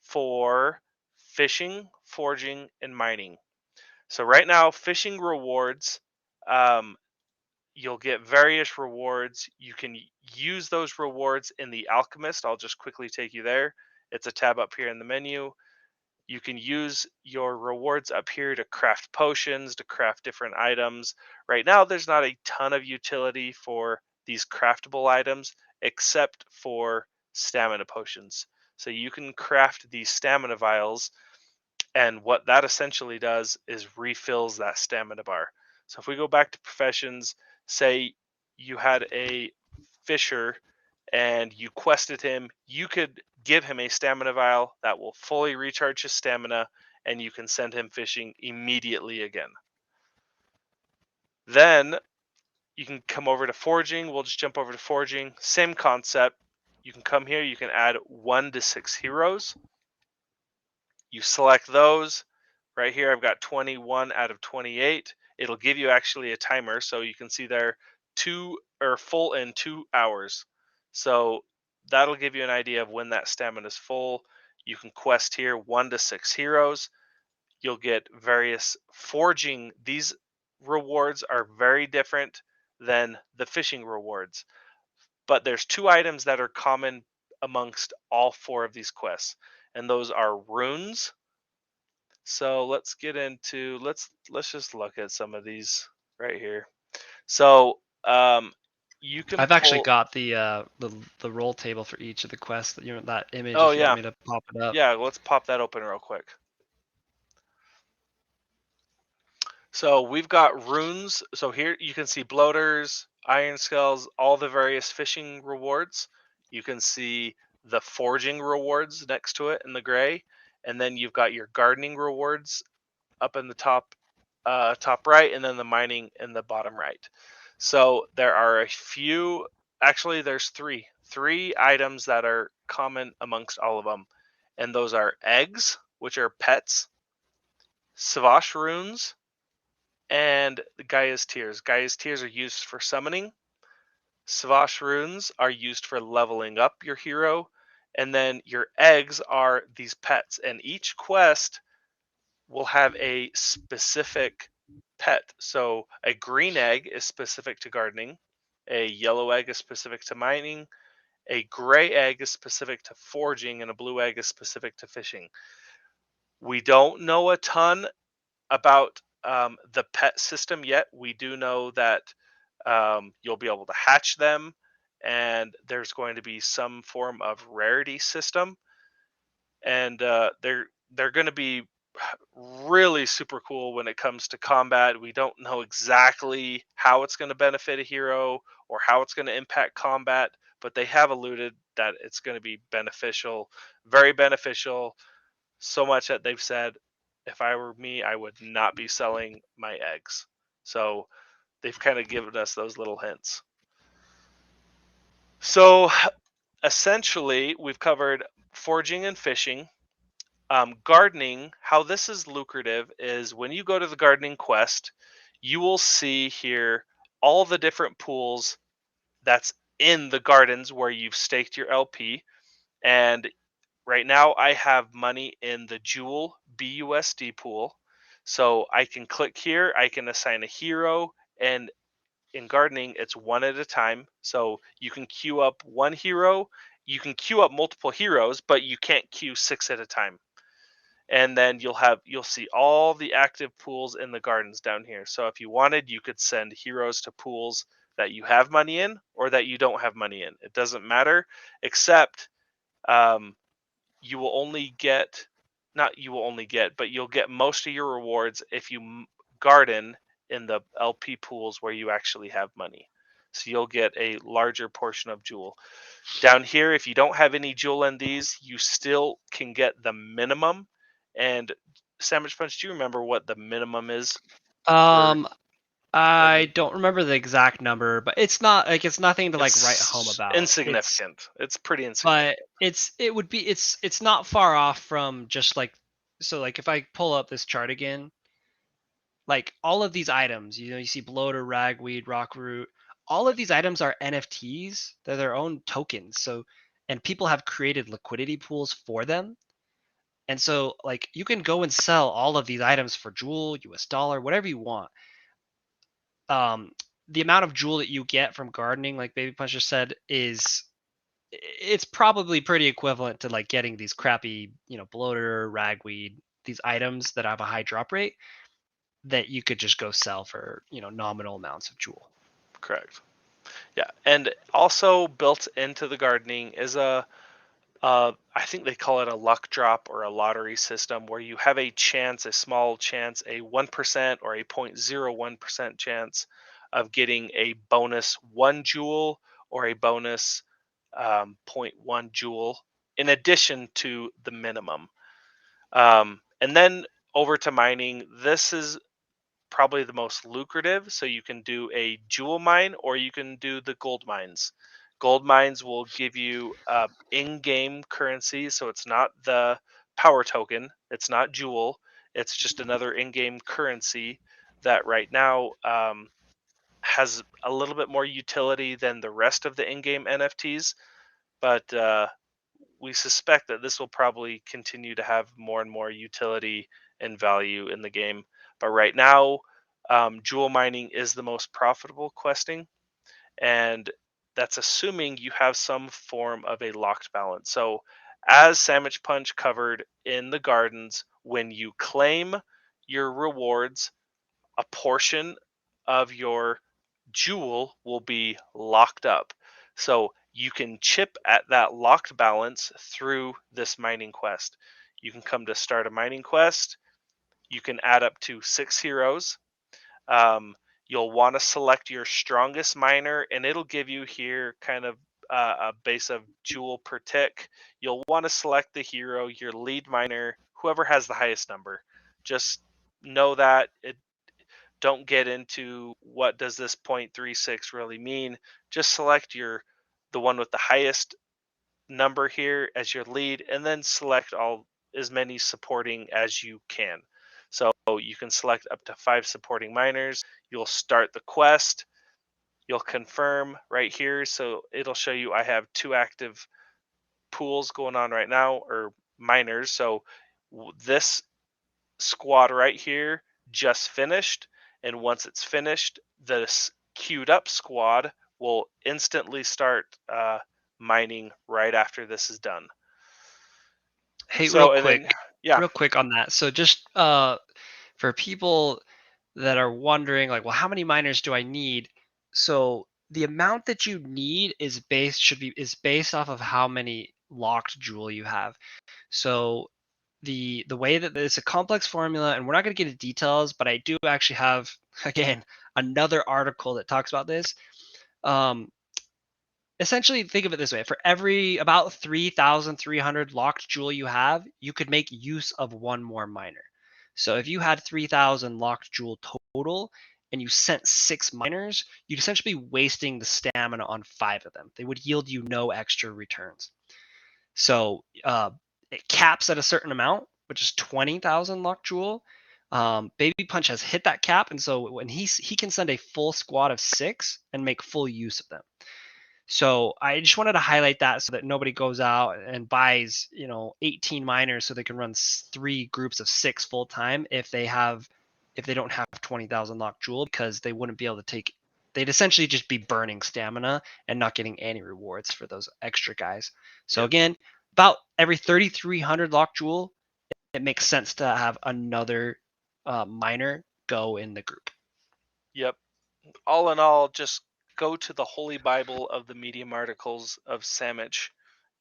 for fishing, forging, and mining. So right now, fishing rewards, um, you'll get various rewards. You can use those rewards in the Alchemist. I'll just quickly take you there. It's a tab up here in the menu. You can use your rewards up here to craft potions, to craft different items. Right now, there's not a ton of utility for these craftable items, except for stamina potions. So you can craft these stamina vials, and what that essentially does is refills that stamina bar. So if we go back to professions, say you had a fisher and you quested him, you could give him a stamina vial that will fully recharge his stamina, and you can send him fishing immediately again. Then you can come over to forging. We'll just jump over to forging. Same concept. You can come here, you can add 1 to 6 heroes. You select those. Right here, I've got 21 out of 28. It'll give you actually a timer, so you can see there full in 2 hours. So that'll give you an idea of when that stamina is full. You can quest here 1 to 6 heroes. You'll get various forging. These rewards are very different than the fishing rewards, but there's 2 items that are common amongst all 4 of these quests, and those are runes. So let's get into let's just look at some of these right here. So you can I've actually pull. got the roll table for each of the quests. That image. Oh If you want yeah, me to pop it up. yeah. Let's pop that open real quick. So we've got runes. So here you can see bloaters, iron skulls, all the various fishing rewards. You can see the forging rewards next to it in the gray, and then you've got your gardening rewards up in the top right, and then the mining in the bottom right. So there are a few. Actually, there's three items that are common amongst all of them, and those are eggs, which are pets, Savash runes, and Gaia's Tears. Gaia's Tears are used for summoning. Savash runes are used for leveling up your hero, and then your eggs are these pets. And each quest will have a specific pet. So a green egg is specific to gardening, a yellow egg is specific to mining, a gray egg is specific to forging, and a blue egg is specific to fishing. We don't know a ton about the pet system yet. We do know that you'll be able to hatch them, and there's going to be some form of rarity system, and they're going to be really super cool when it comes to combat. We don't know exactly how it's going to benefit a hero or how it's going to impact combat, but they have alluded that it's going to be beneficial, very beneficial, so much that they've said, if I were me, I would not be selling my eggs. So they've kind of given us those little hints. So essentially, we've covered foraging and fishing. Gardening, how this is lucrative is when you go to the gardening quest, you will see here all the different pools that's in the gardens where you've staked your LP. And right now I have money in the Jewel BUSD pool. So I can click here, I can assign a hero, and in gardening, it's one at a time. So you can queue up one hero, you can queue up multiple heroes, but you can't queue 6 at a time. And then you'll see all the active pools in the gardens down here. So if you wanted, you could send heroes to pools that you have money in or that you don't have money in. It doesn't matter, except you will only get, not you will only get, but you'll get most of your rewards if you garden in the LP pools where you actually have money. So you'll get a larger portion of Jewel. Down here, if you don't have any Jewel in these, you still can get the minimum. And Sandwich Punch, do you remember what the minimum is? I don't remember the exact number, but it's not like it's nothing to like write home It's about. insignificant. It's pretty insignificant. But it's not far off from just like, so like if I pull up this chart again, like all of these items, you know, you see bloater, ragweed, rockroot, all of these items are NFTs. They're their own tokens. So, and people have created liquidity pools for them. And so like you can go and sell all of these items for Jewel, US dollar, whatever you want. The amount of Jewel that you get from gardening, like Baby Punch just said, it's probably pretty equivalent to like getting these crappy, you know, bloater, ragweed, these items that have a high drop rate that you could just go sell for, you know, nominal amounts of Jewel. Correct. Yeah, and also built into the gardening is I think they call it a luck drop or a lottery system where you have a chance, a small chance, a 1% or a 0.01% chance of getting a bonus 1 Jewel or a bonus 0.1 Jewel in addition to the minimum. And then over to mining, this is probably the most lucrative. So you can do a jewel mine or you can do the gold mines. Gold mines will give you in-game currency, so it's not the power token, it's not jewel, it's just another in-game currency that right now has a little bit more utility than the rest of the in-game NFTs. But we suspect that this will probably continue to have more and more utility and value in the game. But right now, jewel mining is the most profitable questing, and that's assuming you have some form of a locked balance. So, as Sandwich Punch covered in the gardens, when you claim your rewards, a portion of your jewel will be locked up. So you can chip at that locked balance through this mining quest. You can come to start a mining quest. You can add up to 6 heroes. You'll want to select your strongest miner, and it'll give you here kind of a base of jewel per tick. You'll want to select the hero, your lead miner, whoever has the highest number. Just know that it don't get into what does this 0.36 really mean. Just select the one with the highest number here as your lead, and then select all as many supporting as you can. So you can select up to 5 supporting miners. You'll start the quest. You'll confirm right here. So it'll show you I have 2 active pools going on right now, or miners. So this squad right here just finished, and once it's finished, this queued up squad will instantly start mining right after this is done. Hey, So, real quick, yeah, real quick on that. So just for people that are wondering like, well, how many miners do I need? So the amount that you need is based off of how many locked jewel you have. So the way that it's a complex formula, and we're not going to get into details, but I do actually have again another article that talks about this. Essentially, think of it this way: for every about 3,300 locked jewel you have, you could make use of one more miner. So if you had 3,000 locked jewel total and you sent 6 miners, you'd essentially be wasting the stamina on 5 of them. They would yield you no extra returns. So it caps at a certain amount, which is 20,000 locked jewel. Baby Punch has hit that cap, and so when he can send a full squad of 6 and make full use of them. So I just wanted to highlight that so that nobody goes out and buys, 18 miners so they can run 3 groups of 6 full time if they don't have 20,000 locked jewel, because they wouldn't be able to take. They'd essentially just be burning stamina and not getting any rewards for those extra guys. So again, about every 3,300 locked jewel, it makes sense to have another miner go in the group. Yep. All in all, just go to the Holy Bible of the medium articles of Samich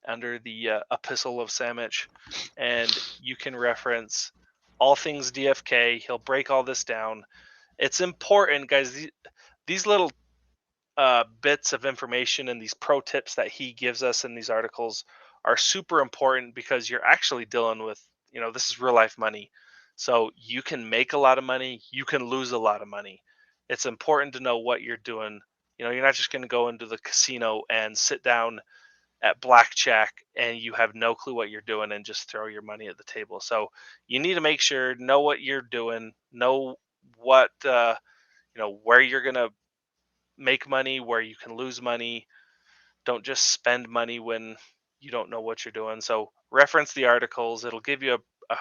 under the Epistle of Samich, and you can reference all things DFK. He'll break all this down. It's important, guys. These little bits of information and these pro tips that he gives us in these articles are super important, because you're actually dealing with, this is real life money. So you can make a lot of money, you can lose a lot of money. It's important to know what you're doing. You're not just going to go into the casino and sit down at blackjack and you have no clue what you're doing and just throw your money at the table. So you need to make sure, know what you're doing, know what, where you're going to make money, where you can lose money. Don't just spend money when you don't know what you're doing. So reference the articles. It'll give you a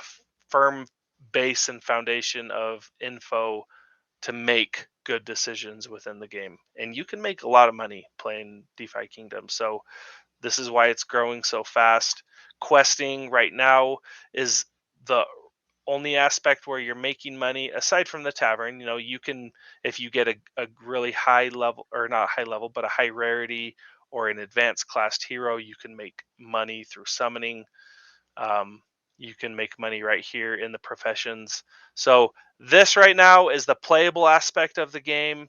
firm base and foundation of info to make good decisions within the game. And you can make a lot of money playing DeFi Kingdoms. So this is why it's growing so fast. Questing right now is the only aspect where you're making money aside from the tavern. You can, if you get a really high level, or not high level, but a high rarity or an advanced classed hero, you can make money through summoning. You can make money right here in the professions. So this right now is the playable aspect of the game.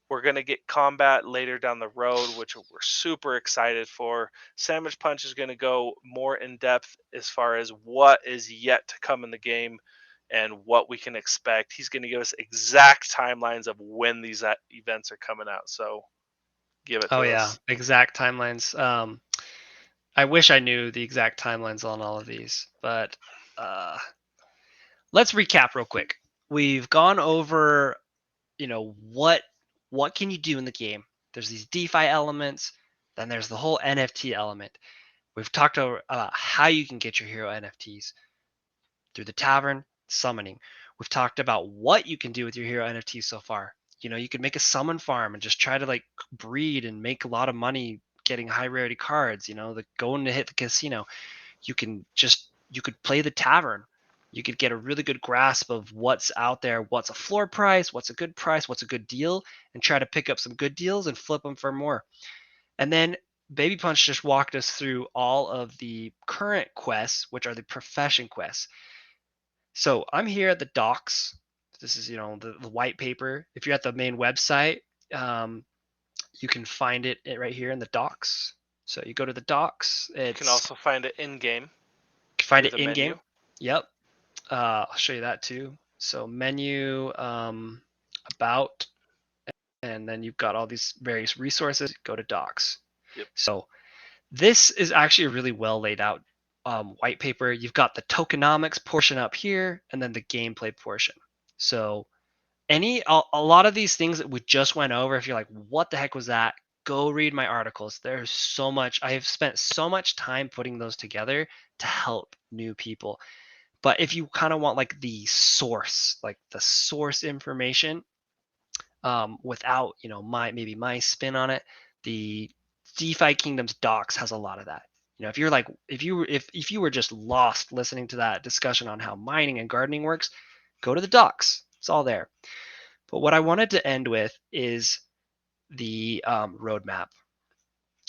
We're going to get combat later down the road, which we're super excited for. Sandwich Punch is going to go more in depth as far as what is yet to come in the game and what we can expect. He's going to give us exact timelines of when these events are coming out. So give it to us. Exact timelines. I wish I knew the exact timelines on all of these, but let's recap real quick. We've gone over, what can you do in the game? There's these DeFi elements, then there's the whole NFT element. We've talked about how you can get your hero NFTs through the tavern, summoning. We've talked about what you can do with your hero NFTs so far. You could make a summon farm and just try to breed and make a lot of money getting high rarity cards, going to hit the casino. You could play the tavern. You could get a really good grasp of what's out there, what's a floor price, what's a good price, what's a good deal, and try to pick up some good deals and flip them for more. And then Baby Punch just walked us through all of the current quests, which are the profession quests. So I'm here at the docs. This is, the white paper. If you're at the main website, you can find it right here in the docs. So you go to the docs. You can also find it in game. Find it in game. Yep. I'll show you that too. So menu, about, and then you've got all these various resources. Go to docs. Yep. So this is actually a really well laid out white paper. You've got the tokenomics portion up here, and then the gameplay portion. So a lot of these things that we just went over, if you're like, what the heck was that? Go read my articles. There's so much. I have spent so much time putting those together to help new people. But if you kind of want the source information, without my spin on it, the DeFi Kingdoms docs has a lot of that. If you're if you were just lost listening to that discussion on how mining and gardening works, go to the docs. It's all there. But what I wanted to end with is the roadmap.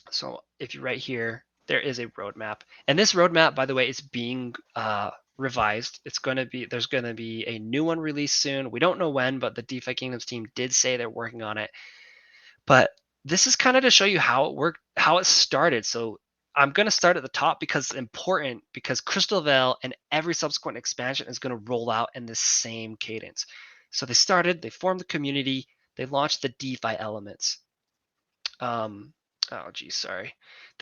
So if you right here, there is a roadmap, and this roadmap, by the way, is being revised. There's going to be a new one released soon. We don't know when, but the DeFi Kingdoms team did say they're working on it. But this is kind of to show you how it worked, how it started. So I'm going to start at the top because it's important, because Crystalvale and every subsequent expansion is going to roll out in the same cadence. So they formed the community, they launched the DeFi elements. They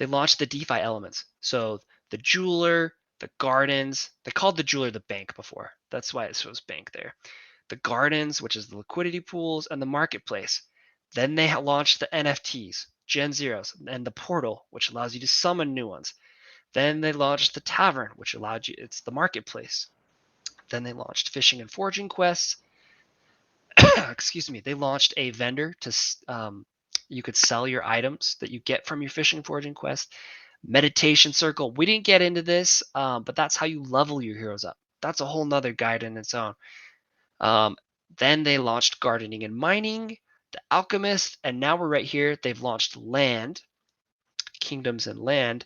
launched the DeFi elements. So the jeweler, the gardens, they called the jeweler the bank before. That's why it shows bank there. The gardens, which is the liquidity pools, and the marketplace. Then they launched the NFTs, Gen Zeros, and the portal, which allows you to summon new ones. Then they launched the tavern, which allowed you, it's the marketplace. Then they launched fishing and foraging quests. Excuse me. They launched a vendor to you could sell your items that you get from your fishing and foraging quest. Meditation circle. We didn't get into this, but that's how you level your heroes up. That's a whole nother guide in its own. Then they launched gardening and mining, the alchemist, and now we're right here. They've launched land, kingdoms and land,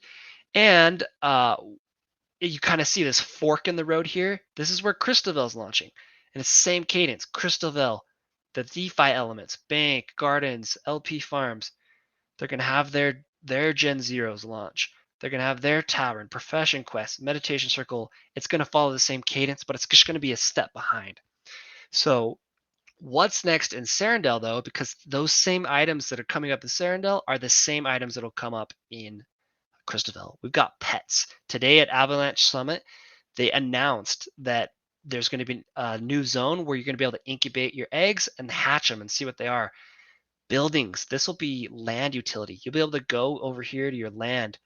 and you kind of see this fork in the road here. This is where Crystalvale's launching, and it's the same cadence. Crystalvale, the DeFi elements, bank, gardens, LP farms. They're gonna have their Gen Zeros launch. They're gonna have their tavern, profession quest, meditation circle. It's gonna follow the same cadence, but it's just gonna be a step behind. So what's next in Serendale, though, because those same items that are coming up in Serendale are the same items that'll come up in Crystalvale. We've got pets. Today at Avalanche Summit, they announced that there's going to be a new zone where you're going to be able to incubate your eggs and hatch them and see what they are. Buildings. This will be land utility. You'll be able to go over here to your land.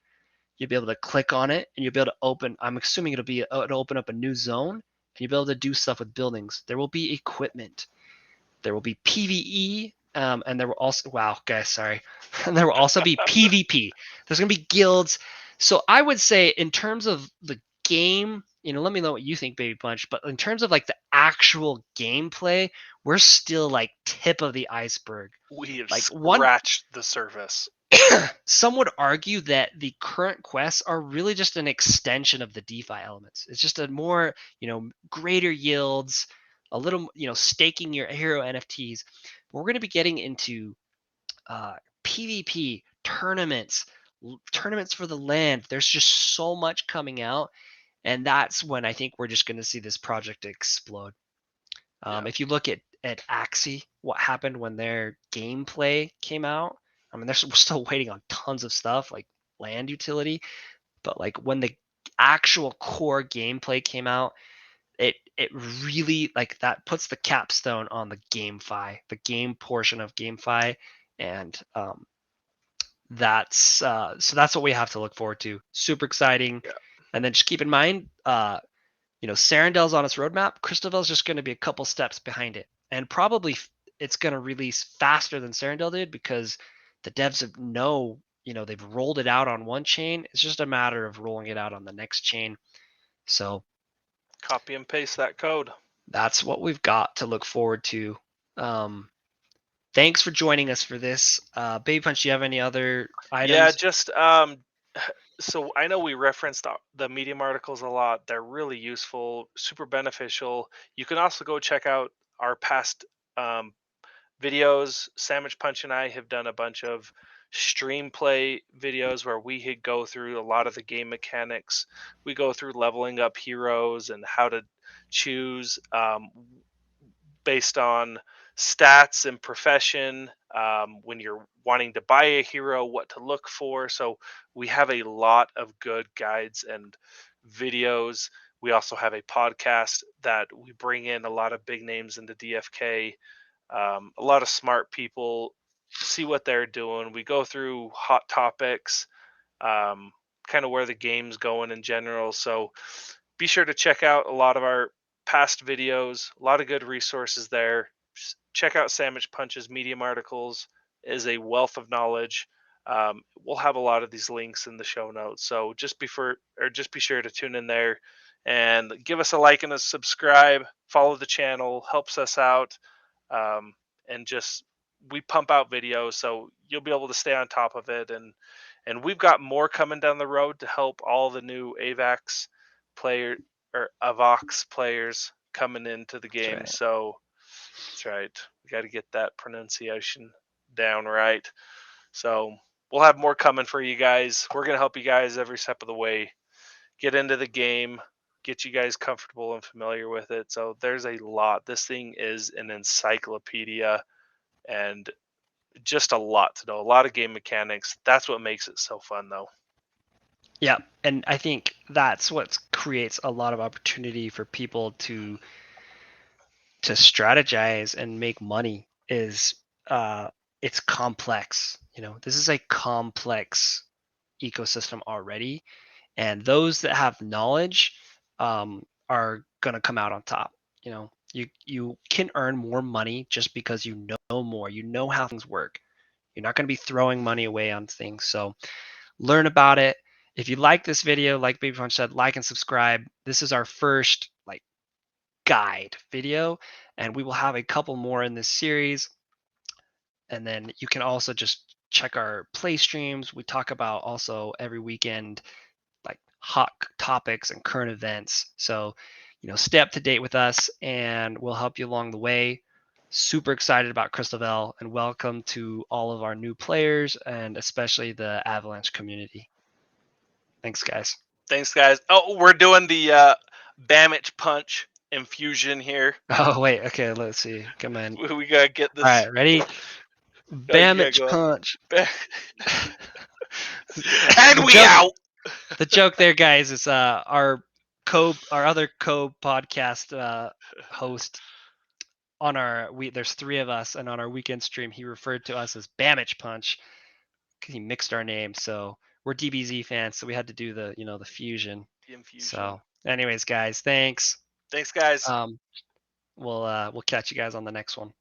You'll be able to click on it and you'll be able to open. I'm assuming it'll open up a new zone and you'll be able to do stuff with buildings. There will be equipment. There will be PvE, and there will also and there will also be PvP. There's gonna be guilds. So I would say in terms of the game, let me know what you think, Baby Punch. But in terms of like the actual gameplay, we're still like tip of the iceberg. We have Like scratched the surface. Some would argue that the current quests are really just an extension of the DeFi elements. It's just a more, greater yields, a little, staking your hero NFTs. But we're going to be getting into PvP tournaments for the land. There's just so much coming out, and that's when I think we're just going to see this project explode. If you look at Axie, what happened when their gameplay came out, I mean, we're still waiting on tons of stuff like land utility, but like when the actual core gameplay came out, it really, like, that puts the capstone on the the game portion of GameFi, and that's what we have to look forward to. Super exciting. Yeah. And then just keep in mind, Serendale's on its roadmap. Crystalvale's just going to be a couple steps behind it, and probably it's going to release faster than Serendale did because the devs they've rolled it out on one chain. It's just a matter of rolling it out on the next chain. So copy and paste that code. That's what we've got to look forward to. Thanks for joining us for this. Baby Punch, do you have any other items? Yeah, just so I know we referenced the Medium articles a lot. They're really useful, super beneficial. You can also go check out our past videos. Sandwich Punch and I have done a bunch of stream play videos where we go through a lot of the game mechanics. We go through leveling up heroes and how to choose based on stats and profession, when you're wanting to buy a hero, what to look for. So we have a lot of good guides and videos. We also have a podcast that we bring in a lot of big names into DFK, a lot of smart people, see what they're doing. We go through hot topics, kind of where the game's going in general. So be sure to check out a lot of our past videos, a lot of good resources there. Check out Sandwich Punch's Medium articles, is a wealth of knowledge. We'll have a lot of these links in the show notes, so just be sure to tune in there and give us a like and a subscribe. Follow the channel, helps us out. and just we pump out videos, so you'll be able to stay on top of it. And we've got more coming down the road to help all the new AVAX player or AVAX players coming into the game. right. So that's right. We got to get that pronunciation down right. So we'll have more coming for you guys. We're going to help you guys every step of the way get into the game, get you guys comfortable and familiar with it. So there's a lot. This thing is an encyclopedia and just a lot to know. A lot of game mechanics. That's what makes it so fun, though. Yeah, and I think that's what creates a lot of opportunity for people to strategize and make money. Is it's complex. This is a complex ecosystem already, and those that have knowledge are going to come out on top. You can earn more money just because you know more. You know how things work. You're not going to be throwing money away on things. So learn about it. If you like this video, like Baby Punch said, like and subscribe. This is our first guide video, and we will have a couple more in this series. And then you can also just check our play streams. We talk about also every weekend hot topics and current events. So, stay up to date with us, and we'll help you along the way. Super excited about Crystalvale, and welcome to all of our new players, and especially the Avalanche community. Thanks, guys. Thanks, guys. Oh, we're doing the Bamage Punch infusion here. Oh, wait. Okay, let's see. Come on. We gotta get this. All right, ready? Bamage Punch. And we out. The joke there, guys, is our other co-podcast host on there's 3 of us, and on our weekend stream he referred to us as Bamage Punch because he mixed our names. So we're DBZ fans, so we had to do the the fusion. The infusion. So anyways, guys, thanks. Thanks, guys. We'll catch you guys on the next one.